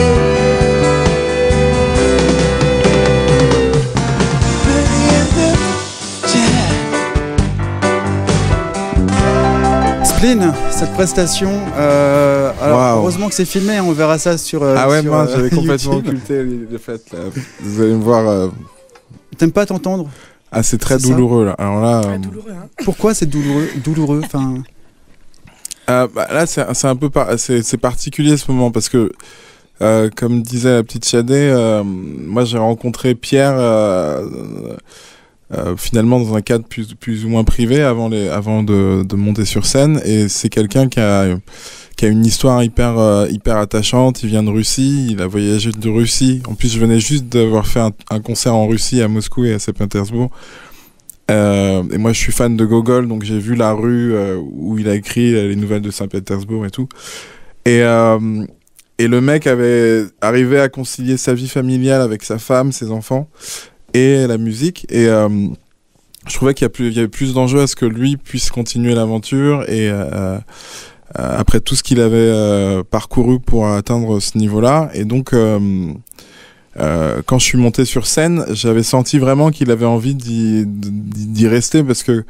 Spleen, cette prestation, alors heureusement que c'est filmé, on verra ça sur ah ouais, sur, moi j'avais complètement YouTube. occulté les fêtes là. Vous allez me voir. T'aimes pas t'entendre? Ah c'est très douloureux là. Alors là. Douloureux, hein. Pourquoi c'est douloureux enfin... Là c'est un peu c'est particulier ce moment parce que comme disait la petite Shadé, moi j'ai rencontré Pierre finalement dans un cadre plus ou moins privé avant de monter sur scène, et c'est quelqu'un qui a une histoire hyper attachante. Il vient de Russie, il a voyagé de Russie. En plus je venais juste d'avoir fait un concert en Russie à Moscou et à Saint-Pétersbourg. Et moi je suis fan de Gogol, donc j'ai vu la rue où il a écrit les nouvelles de Saint-Pétersbourg et tout. Et le mec avait arrivé à concilier sa vie familiale avec sa femme, ses enfants et la musique. Et je trouvais qu'il y avait plus d'enjeux à ce que lui puisse continuer l'aventure. Et après tout ce qu'il avait parcouru pour atteindre ce niveau-là. Et donc quand je suis monté sur scène, j'avais senti vraiment qu'il avait envie d'y rester parce que,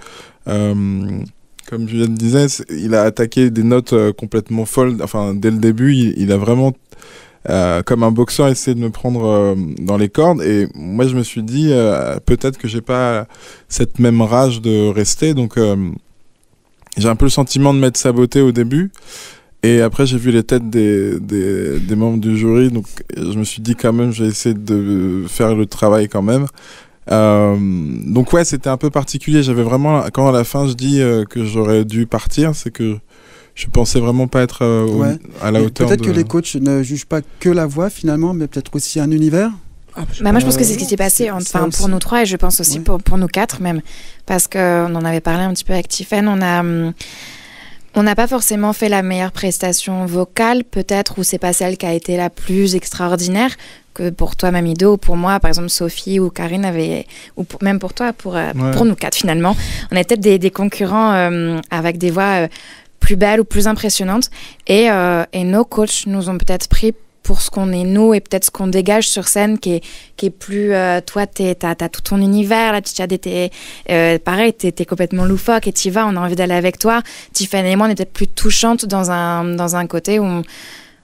comme Juliette disait, il a attaqué des notes complètement folles. Enfin, dès le début, il a vraiment comme un boxeur essayer de me prendre dans les cordes. Et moi, je me suis dit, peut-être que j'ai pas cette même rage de rester. Donc, j'ai un peu le sentiment de m'être saboté au début. Et après, j'ai vu les têtes des membres du jury. Donc, je me suis dit quand même, je vais essayer de faire le travail quand même. Donc ouais, c'était un peu particulier. J'avais vraiment, quand à la fin je dis que j'aurais dû partir, c'est que je pensais vraiment pas être à la hauteur. Peut-être que les coachs ne jugent pas que la voix finalement, mais peut-être aussi un univers. Moi je pense que c'est ce qui s'est passé pour nous trois, et je pense aussi pour nous quatre même, parce qu'on en avait parlé un petit peu avec Tiffen. On n'a pas forcément fait la meilleure prestation vocale, peut-être, ou c'est pas celle qui a été la plus extraordinaire, que pour toi, Mamido, ou pour moi, par exemple, Sophie ou Karine ou même pour toi, pour nous quatre finalement. On est peut-être des concurrents avec des voix plus belles ou plus impressionnantes, et nos coachs nous ont peut-être pris pour ce qu'on est nous, et peut-être ce qu'on dégage sur scène qui est plus toi t'as tout ton univers. La petite Shadé, pareil, t'es complètement loufoque et t'y vas, on a envie d'aller avec toi. Tiffany et moi, on est peut-être plus touchantes dans un côté où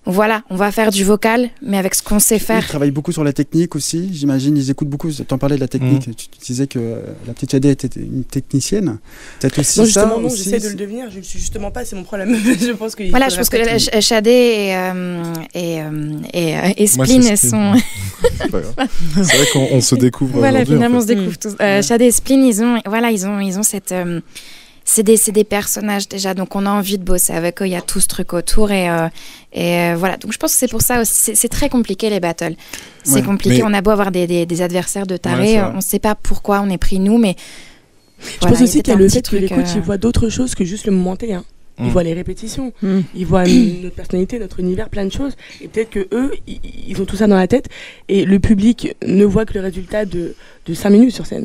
voilà, on va faire du vocal, mais avec ce qu'on sait faire. Ils travaillent beaucoup sur la technique aussi, j'imagine. Ils écoutent beaucoup. T'en parlais de la technique. Tu disais que la petite Shadé était une technicienne. Peut-être aussi non, justement, ça. J'essaie de le devenir. Je suis justement pas. C'est mon problème. Je pense que. Voilà, je pense que Shadé et Spleen, elles sont. C'est pas grave. C'est vrai qu'on se découvre. Voilà, finalement, en fait. on se découvre tous. Shadé et Spleen, ils ont cette. C'est des personnages déjà, donc on a envie de bosser avec eux. Il y a tout ce truc autour et voilà. Donc je pense que c'est pour ça aussi. C'est très compliqué les battles. C'est compliqué. On a beau avoir des adversaires de tarés, on ne sait pas pourquoi on est pris nous, mais. Je pense aussi qu'il y a le fait que les coachs ils voient d'autres choses que juste le moment télé. Ils voient les répétitions, ils voient notre personnalité, notre univers, plein de choses. Et peut-être que eux, ils ont tout ça dans la tête. Et le public ne voit que le résultat de 5 minutes sur scène.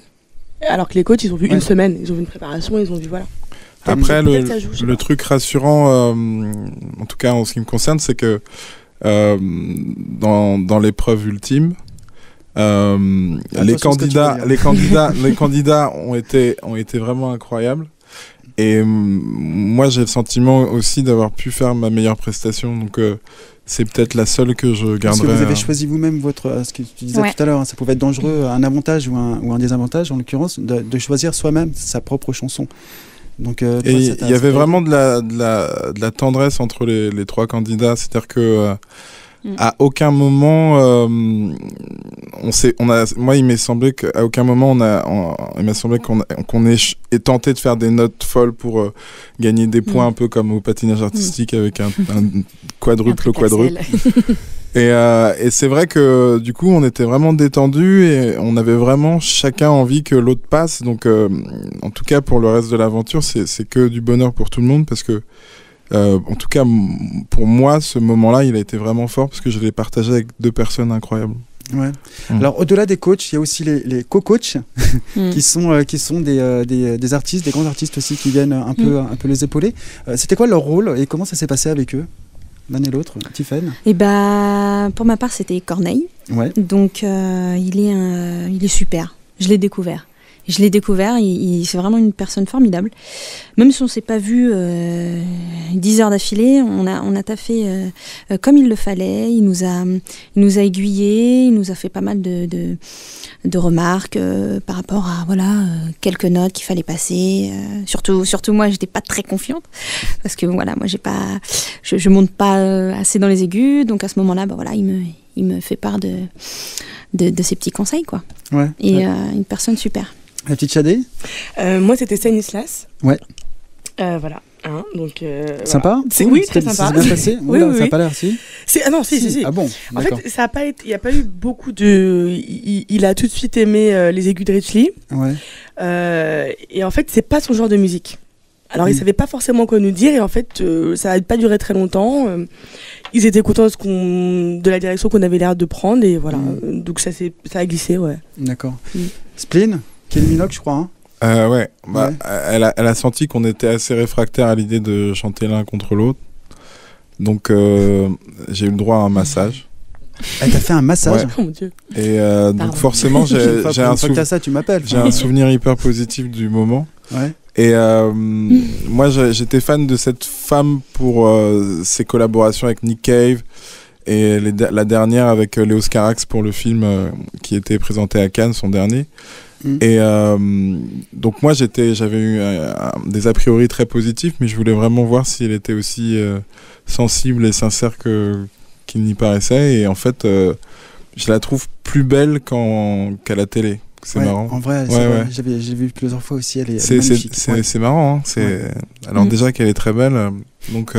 Alors que les coachs, ils ont vu une semaine, ils ont vu une préparation, ils ont vu voilà. Après, le truc rassurant, en tout cas en ce qui me concerne, c'est que dans l'épreuve ultime, les candidats ont été vraiment incroyables. Et moi, j'ai le sentiment aussi d'avoir pu faire ma meilleure prestation. Donc, c'est peut-être la seule que je garderai. Parce que vous avez choisi vous-même ce que tu disais tout à l'heure. Ça pouvait être dangereux, un avantage ou un désavantage, en l'occurrence, de choisir soi-même sa propre chanson. Donc, et il y avait vraiment de la tendresse entre les trois candidats. C'est-à-dire que à aucun moment, moi, il m'est semblé qu'à aucun moment, qu'on ait tenté de faire des notes folles pour gagner des points, un peu comme au patinage artistique avec un quadruple. Et c'est vrai que du coup, on était vraiment détendus et on avait vraiment chacun envie que l'autre passe. Donc, en tout cas, pour le reste de l'aventure, c'est que du bonheur pour tout le monde parce que en tout cas, pour moi, ce moment-là, il a été vraiment fort parce que je l'ai partagé avec 2 personnes incroyables. Ouais. Alors, au-delà des coachs, il y a aussi les co-coachs qui sont des artistes, des grands artistes aussi qui viennent un peu les épauler. C'était quoi leur rôle et comment ça s'est passé avec eux, l'un et l'autre, Tiffen? Pour ma part, c'était Corneille. Ouais. Donc, il est super. Je l'ai découvert. C'est vraiment une personne formidable. Même si on ne s'est pas vu 10 heures d'affilée, on a taffé comme il le fallait. Il nous a aiguillés, il nous a fait pas mal de remarques par rapport à quelques notes qu'il fallait passer. Surtout moi, j'étais pas très confiante parce que moi je monte pas assez dans les aigus. Donc à ce moment-là, il me fait part de ses petits conseils quoi. Ouais. Et une personne super. La petite Shadé? Moi, c'était Stanislas. Ouais. Voilà. Donc, sympa? Voilà. Oui, très sympa. Ça s'est bien passé? Oui. Ça n'a pas l'air, si? Ah non, si. Ah bon? En fait, il n'y a pas eu beaucoup de... Il a tout de suite aimé les aigus de Richley. Ouais. Et en fait, c'est pas son genre de musique. Alors, il savait pas forcément quoi nous dire. Et en fait, ça n'a pas duré très longtemps. Ils étaient contents de la direction qu'on avait l'air de prendre. Et voilà. Donc, ça a glissé, ouais. D'accord. Spleen? Kylie Minogue, je crois. Ouais. Elle a senti qu'on était assez réfractaires à l'idée de chanter l'un contre l'autre. Donc, j'ai eu le droit à un massage. Elle t'a fait un massage? Oh mon Dieu. Et donc, forcément, j'ai un souvenir hyper positif du moment. Ouais. Et moi, j'étais fan de cette femme pour ses collaborations avec Nick Cave. Et la dernière avec Léos Carax pour le film qui était présenté à Cannes, son dernier. Et donc moi j'avais eu des a priori très positifs, mais je voulais vraiment voir s'il était aussi sensible et sincère qu'il n'y paraissait. Et en fait, je la trouve plus belle qu'à la télé. C'est marrant. En vrai, vrai. J'ai vu plusieurs fois aussi. Elle est magnifique. C'est marrant. Hein. Alors déjà qu'elle est très belle, donc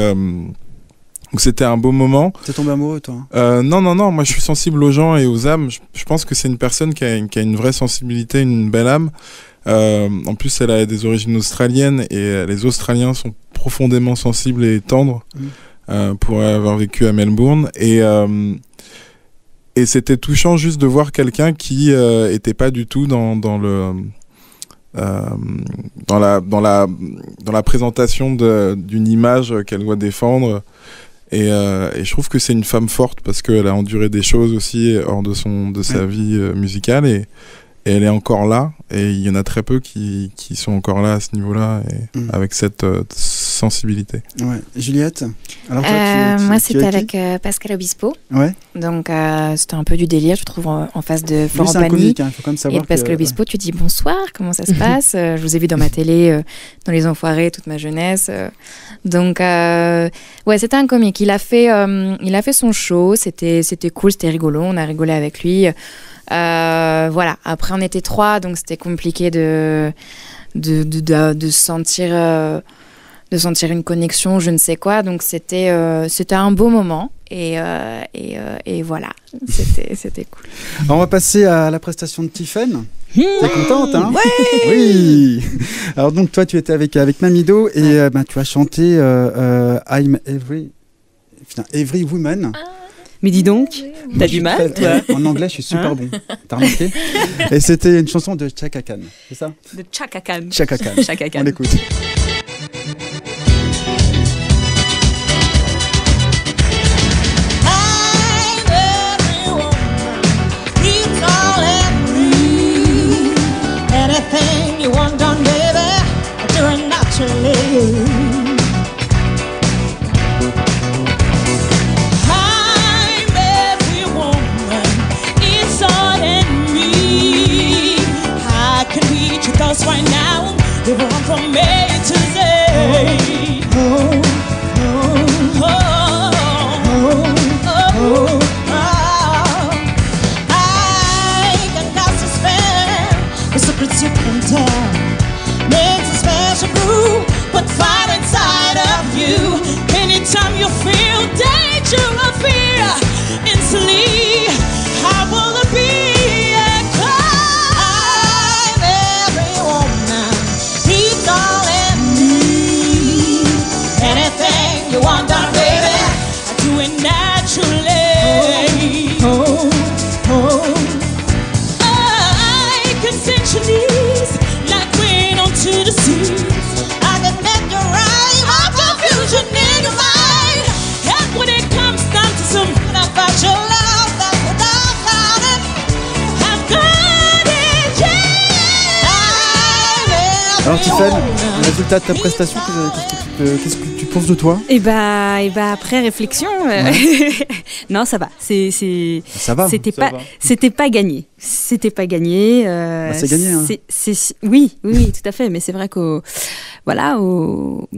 c'était un beau moment. T'es tombé amoureux, toi? Non. Moi, je suis sensible aux gens et aux âmes. Je pense que c'est une personne qui a une vraie sensibilité, une belle âme. En plus, elle a des origines australiennes et les Australiens sont profondément sensibles et tendres pour avoir vécu à Melbourne. Et c'était touchant juste de voir quelqu'un qui était pas du tout dans la présentation d'une image qu'elle doit défendre. Et je trouve que c'est une femme forte parce qu'elle a enduré des choses aussi hors de sa vie musicale et elle est encore là. Et il y en a très peu qui sont encore là à ce niveau-là et avec cette sensibilité. Ouais. Juliette, alors toi, moi c'était avec Pascal Obispo. Ouais. Donc c'était un peu du délire, je trouve, en face de Florent Pagny. Comique, hein, faut quand même savoir et Pascal Obispo, tu dis bonsoir, comment ça se passe? Je vous ai vu dans ma télé, dans Les Enfoirés, toute ma jeunesse. Donc ouais, c'était un comique. Il a fait son show, c'était cool, c'était rigolo, on a rigolé avec lui. Voilà. Après, on était 3, donc c'était compliqué de sentir une connexion, je ne sais quoi. Donc c'était un beau moment et voilà, c'était cool. Alors, on va passer à la prestation de Tiffen. T'es contente, hein? Ouais. Oui. Alors donc toi, tu étais avec Mamido et tu as chanté I'm Every Woman. Mais dis donc, t'as du mal, toi. En anglais, je suis super bon. T'as remarqué? Et c'était une chanson de Chaka Khan, c'est ça? De Chaka Khan. Chaka Khan. Chaka Khan. On l'écoute. Anything you want done, baby, do it naturally. Right now, we're on from A to Z. Oh, oh, oh, oh, oh. I cannot suspend the secrets you can tell. Makes a special groove, but fire inside of you. Anytime you feel danger or fear, instantly, how will it be? Alors Tiffen, le résultat de ta prestation, qu'est-ce que tu penses de toi? Et bah après réflexion, non ça va. Ça va. C'était pas gagné. C'était pas gagné. C'est gagné. Hein. Oui, tout à fait. Mais c'est vrai aux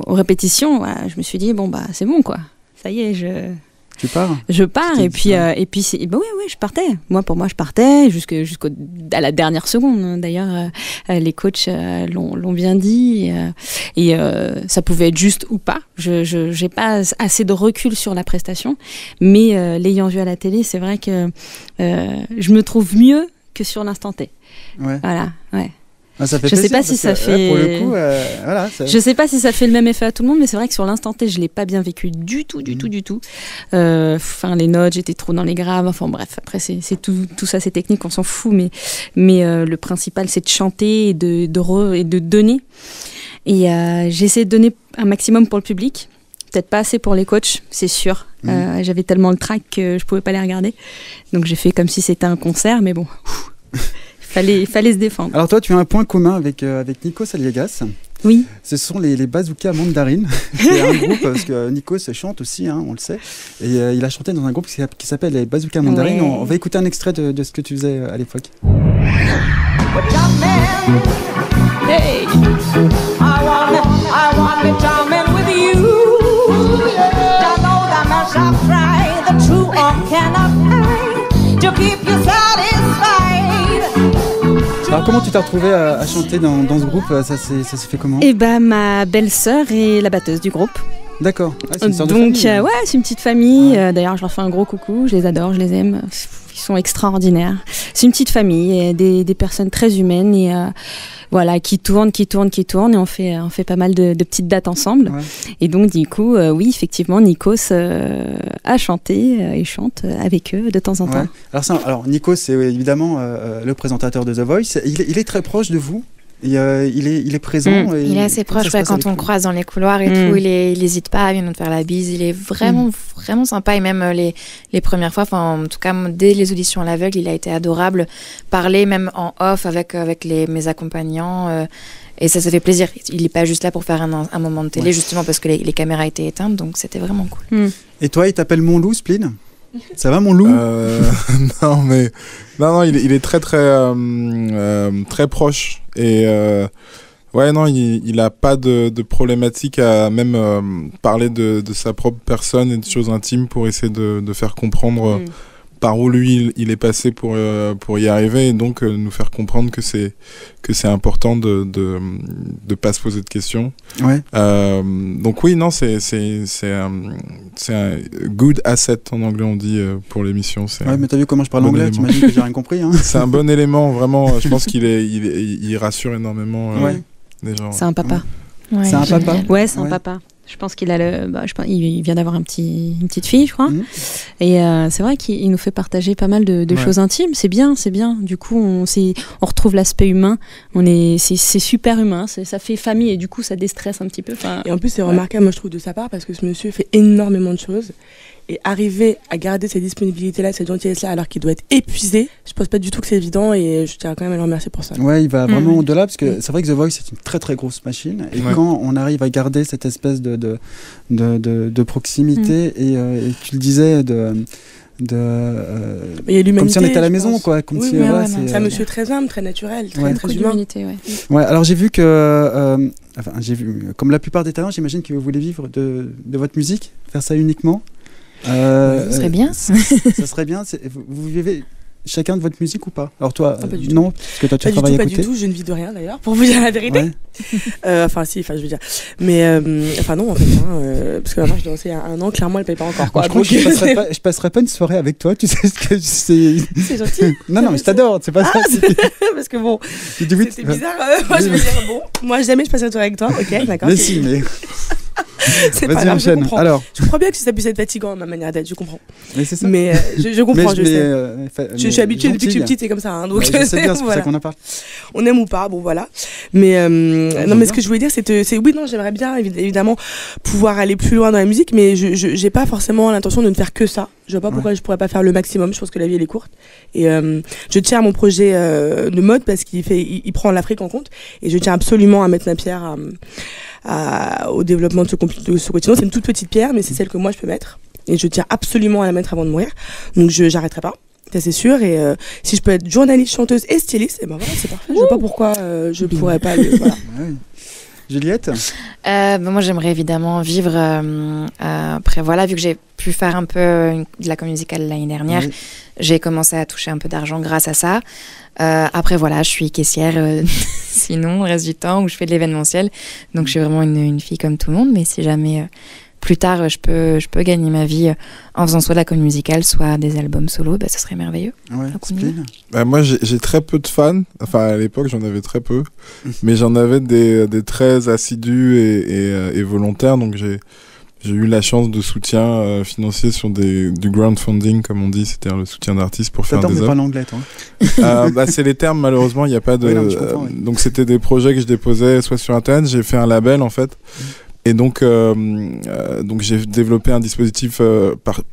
répétitions, je me suis dit bon bah c'est bon quoi. Ça y est, Tu pars? Je pars et puis oui, je partais. Pour moi je partais jusqu'à la dernière seconde. D'ailleurs les coachs l'ont bien dit et ça pouvait être juste ou pas. Je j'ai pas assez de recul sur la prestation, mais l'ayant vu à la télé, c'est vrai que je me trouve mieux que sur l'instant T. Ouais. Voilà, ouais. Ah, ça fait je sais pas si ça fait. Pour le coup, voilà. Je sais pas si ça fait le même effet à tout le monde, mais c'est vrai que sur l'instant T, je l'ai pas bien vécu du tout. Les notes, j'étais trop dans les graves. Enfin bref, après c'est tout ça, c'est technique, on s'en fout. Mais le principal, c'est de chanter et de donner. Et j'ai essayé de donner un maximum pour le public. Peut-être pas assez pour les coachs, c'est sûr. J'avais tellement le trac que je pouvais pas les regarder. Donc j'ai fait comme si c'était un concert, mais bon. Fallait se défendre. Alors toi, tu as un point commun avec Nikos Aliagas. Oui. Ce sont les Bazooka Mandarines. C'est un groupe, parce que Nikos chante aussi, hein, on le sait. Et il a chanté dans un groupe qui s'appelle les Bazooka Mandarines. Ouais. On va écouter un extrait de ce que tu faisais à l'époque. Hey, I want me jamming with you. I know that I shall try the true or cannot hide to keep you satisfied. Alors comment tu t'es retrouvée à chanter dans ce groupe? Ça s'est fait comment? Et bah ma belle-sœur est la batteuse du groupe. D'accord. Ah, c'est une sorte Donc de famille. ouais, c'est une petite famille. D'ailleurs, je leur fais un gros coucou. Je les adore, je les aime. Ils sont extraordinaires. C'est une petite famille, et des personnes très humaines et voilà, qui tournent. Et on fait pas mal de petites dates ensemble. Ouais. Et donc du coup, oui, effectivement, Nikos a chanté et chante avec eux de temps en temps. Ouais. Alors Nikos, c'est évidemment le présentateur de The Voice. Il est très proche de vous. Il est présent. Il est assez proche quand on le croise dans les couloirs et tout. Il n'hésite pas à venir nous faire la bise. Il est vraiment sympa. Et même les premières fois, en tout cas dès les auditions à l'aveugle, il a été adorable. Parler même en off avec mes accompagnants. Et ça fait plaisir. Il n'est pas juste là pour faire un moment de télé, justement parce que les caméras étaient éteintes. Donc c'était vraiment cool. Et toi, il t'appelle mon loup, Spleen? Ça va, mon loup? Non, il est très très proche. Et ouais, non, il a pas de problématique à même parler de sa propre personne et de choses intimes pour essayer de faire comprendre par où lui il est passé pour y arriver, et donc nous faire comprendre que c'est important de pas se poser de questions. Ouais. Donc oui, non, c'est un good asset en anglais on dit pour l'émission. Ouais, mais t'as vu comment je parle anglais, t'imagines que j'ai rien compris, hein. C'est un bon élément, vraiment. Je pense il rassure énormément les gens. C'est un papa. Ouais, c'est un papa. Ouais, c'est un papa. Je pense qu'il a il vient d'avoir une petite fille, je crois. Et c'est vrai qu'il nous fait partager pas mal de choses intimes. C'est bien. Du coup, on retrouve l'aspect humain. C'est super humain. Ça fait famille et du coup, ça déstresse un petit peu. Et en plus, c'est remarquable, moi, je trouve, de sa part, parce que ce monsieur fait énormément de choses. Et arriver à garder cette disponibilité-là, cette gentillesse-là, alors qu'il doit être épuisé, je pense pas du tout que c'est évident, et je tiens quand même à le remercier pour ça. Ouais, il va vraiment au-delà, parce que c'est vrai que The Voice, c'est une très très grosse machine, et quand on arrive à garder cette espèce de proximité, et tu le disais, il y a l'humanité, comme si on était à la maison, quoi. C'est un monsieur très humble, très naturel, très humain. Ouais, alors j'ai vu que, comme la plupart des talents, j'imagine que vous voulez vivre de votre musique, faire ça uniquement. Ce serait bien. Ça serait bien. Vous vivez chacun de votre musique ou pas? Alors toi, non, parce que toi tu travailles à côté. Pas du tout, je ne vis de rien d'ailleurs, pour vous dire la vérité. Je veux dire. Mais, non, en fait, parce que ma mère, je dansais il y a 1 an, clairement, elle paye pas encore, quoi. Je crois que je passerai pas une soirée avec toi, tu sais ce que c'est. C'est gentil. Non, mais je t'adore, c'est pas ça. Parce que bon, c'était bizarre. Moi, je me disais, moi, jamais je passerai une soirée avec toi, ok, d'accord. Mais si, mais. C'est pas grave, je comprends. Alors. Je comprends bien que ça puisse être fatigant, ma manière d'être, je comprends. Mais c'est ça. Mais je comprends, je sais. Je suis habituée depuis que je suis petite, c'est comme ça. Hein, donc, je sais bien, c'est pour ça qu'on en parle. On aime ou pas, bon voilà. Mais non, mais ce que je voulais dire, j'aimerais bien évidemment pouvoir aller plus loin dans la musique, mais j'ai pas forcément l'intention de ne faire que ça. Je vois pas pourquoi je pourrais pas faire le maximum. Je pense que la vie elle est courte. Et je tiens à mon projet de mode parce qu'il prend l'Afrique en compte, et je tiens absolument à mettre ma pierre au développement de ce continent. C'est une toute petite pierre, mais c'est celle que moi je peux mettre, et je tiens absolument à la mettre avant de mourir. Donc j'arrêterai pas, ça c'est sûr. Et si je peux être journaliste, chanteuse et styliste, et ben voilà, c'est parfait. Je vois pas pourquoi je pourrais pas. Voilà. Juliette, moi j'aimerais évidemment vivre après, voilà, vu que j'ai pu faire un peu de la comédie musicale l'année dernière, j'ai commencé à toucher un peu d'argent grâce à ça. Après voilà, je suis caissière sinon le reste du temps, où je fais de l'événementiel, donc je suis vraiment une fille comme tout le monde. Mais si jamais plus tard je peux gagner ma vie en faisant soit de la comédie musicale, soit des albums solo, ce serait merveilleux. Moi j'ai très peu de fans, enfin à l'époque j'en avais très peu, mais j'en avais des très assidus et volontaires, donc j'ai eu la chance de soutien financier sur du crowdfunding, comme on dit, c'est-à-dire le soutien d'artistes pour faire des œuvres. T'as pas l'anglais, toi? C'est les termes, malheureusement, il n'y a pas de... Donc c'était des projets que je déposais soit sur Internet, j'ai fait un label en fait, Et donc j'ai développé un dispositif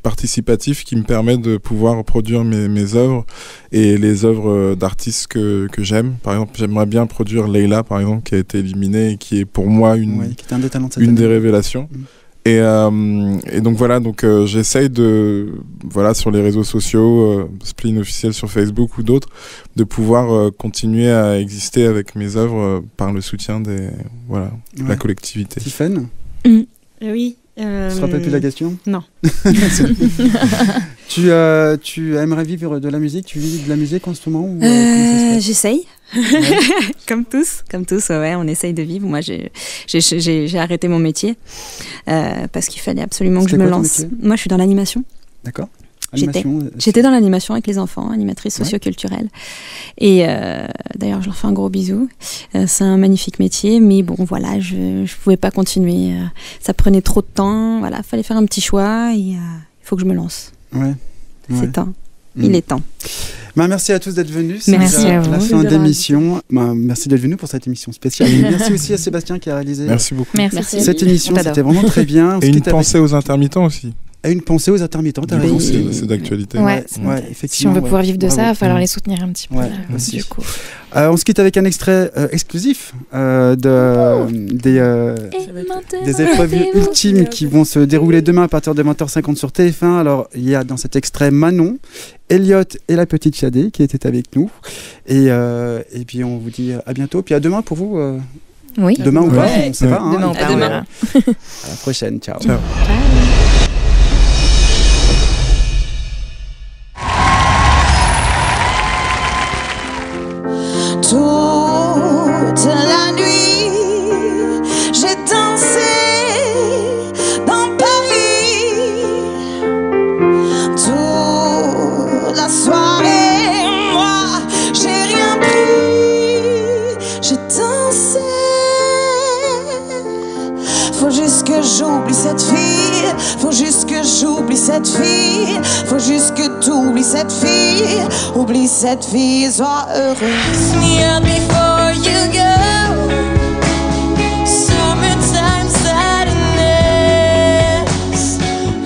participatif qui me permet de pouvoir produire mes œuvres et les œuvres d'artistes que j'aime. Par exemple, j'aimerais bien produire Leila, par exemple, qui a été éliminée et qui est pour moi une des révélations. Et donc voilà, j'essaye sur les réseaux sociaux, Spleen officiel sur Facebook ou d'autres, de pouvoir continuer à exister avec mes œuvres par le soutien de la collectivité. Tiffen Oui. Tu te rappelles plus la question? Non. Tu aimerais vivre de la musique? Tu vis de la musique en ce moment ou, J'essaye. Ouais. Comme tous, ouais, on essaye de vivre. Moi, j'ai arrêté mon métier parce qu'il fallait absolument que je me lance. Moi, je suis dans l'animation. D'accord. J'étais dans l'animation avec les enfants, animatrice socio-culturelle. Et d'ailleurs, je leur fais un gros bisou. C'est un magnifique métier, mais bon, voilà, je pouvais pas continuer. Ça prenait trop de temps. Voilà, fallait faire un petit choix et il faut que je me lance. Ouais. C'est temps. Il est temps. Merci à tous d'être venus. Merci à vous. La fin d'émission. Merci d'être venus pour cette émission spéciale. Merci aussi à Sébastien qui a réalisé Merci beaucoup. Merci. Cette émission. C'était vraiment très bien. Et une pensée aux intermittents aussi. Et une pensée aux intermittents, t'as raison. C'est d'actualité. Ouais, effectivement. Si on veut pouvoir vivre de ça, il va falloir les soutenir un petit peu. Aussi. Du coup. On se quitte avec un extrait exclusif des épreuves ultimes qui vont se dérouler demain à partir de 20h50 sur TF1. Alors, il y a dans cet extrait Manon, Elliot et la petite Shadé qui étaient avec nous. Et puis, on vous dit à bientôt. Puis à demain pour vous. Oui. Demain ou pas, on ne sait pas. Demain ou pas. À la prochaine. Ciao. Toute la nuit, j'ai dansé dans Paris. Toute la soirée, moi, j'ai rien pris. J'ai dansé. Faut juste que j'oublie cette fille. Faut juste que j'oublie cette fille. Faut juste que t'oublies cette fille. Oublie cette fille, sois heureuse. Yeah, before you go, summertime sadness.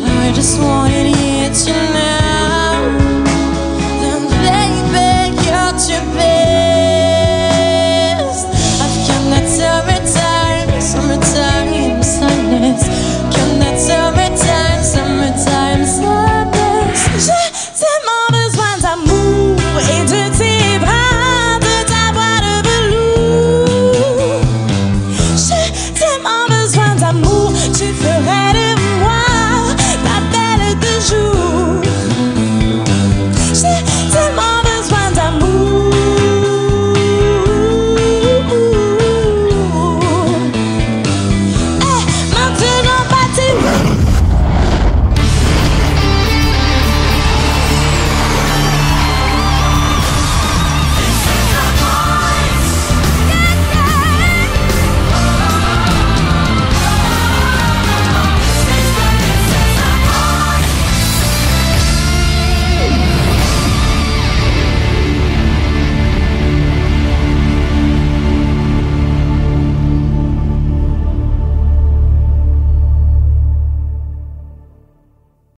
I just wanted you to know.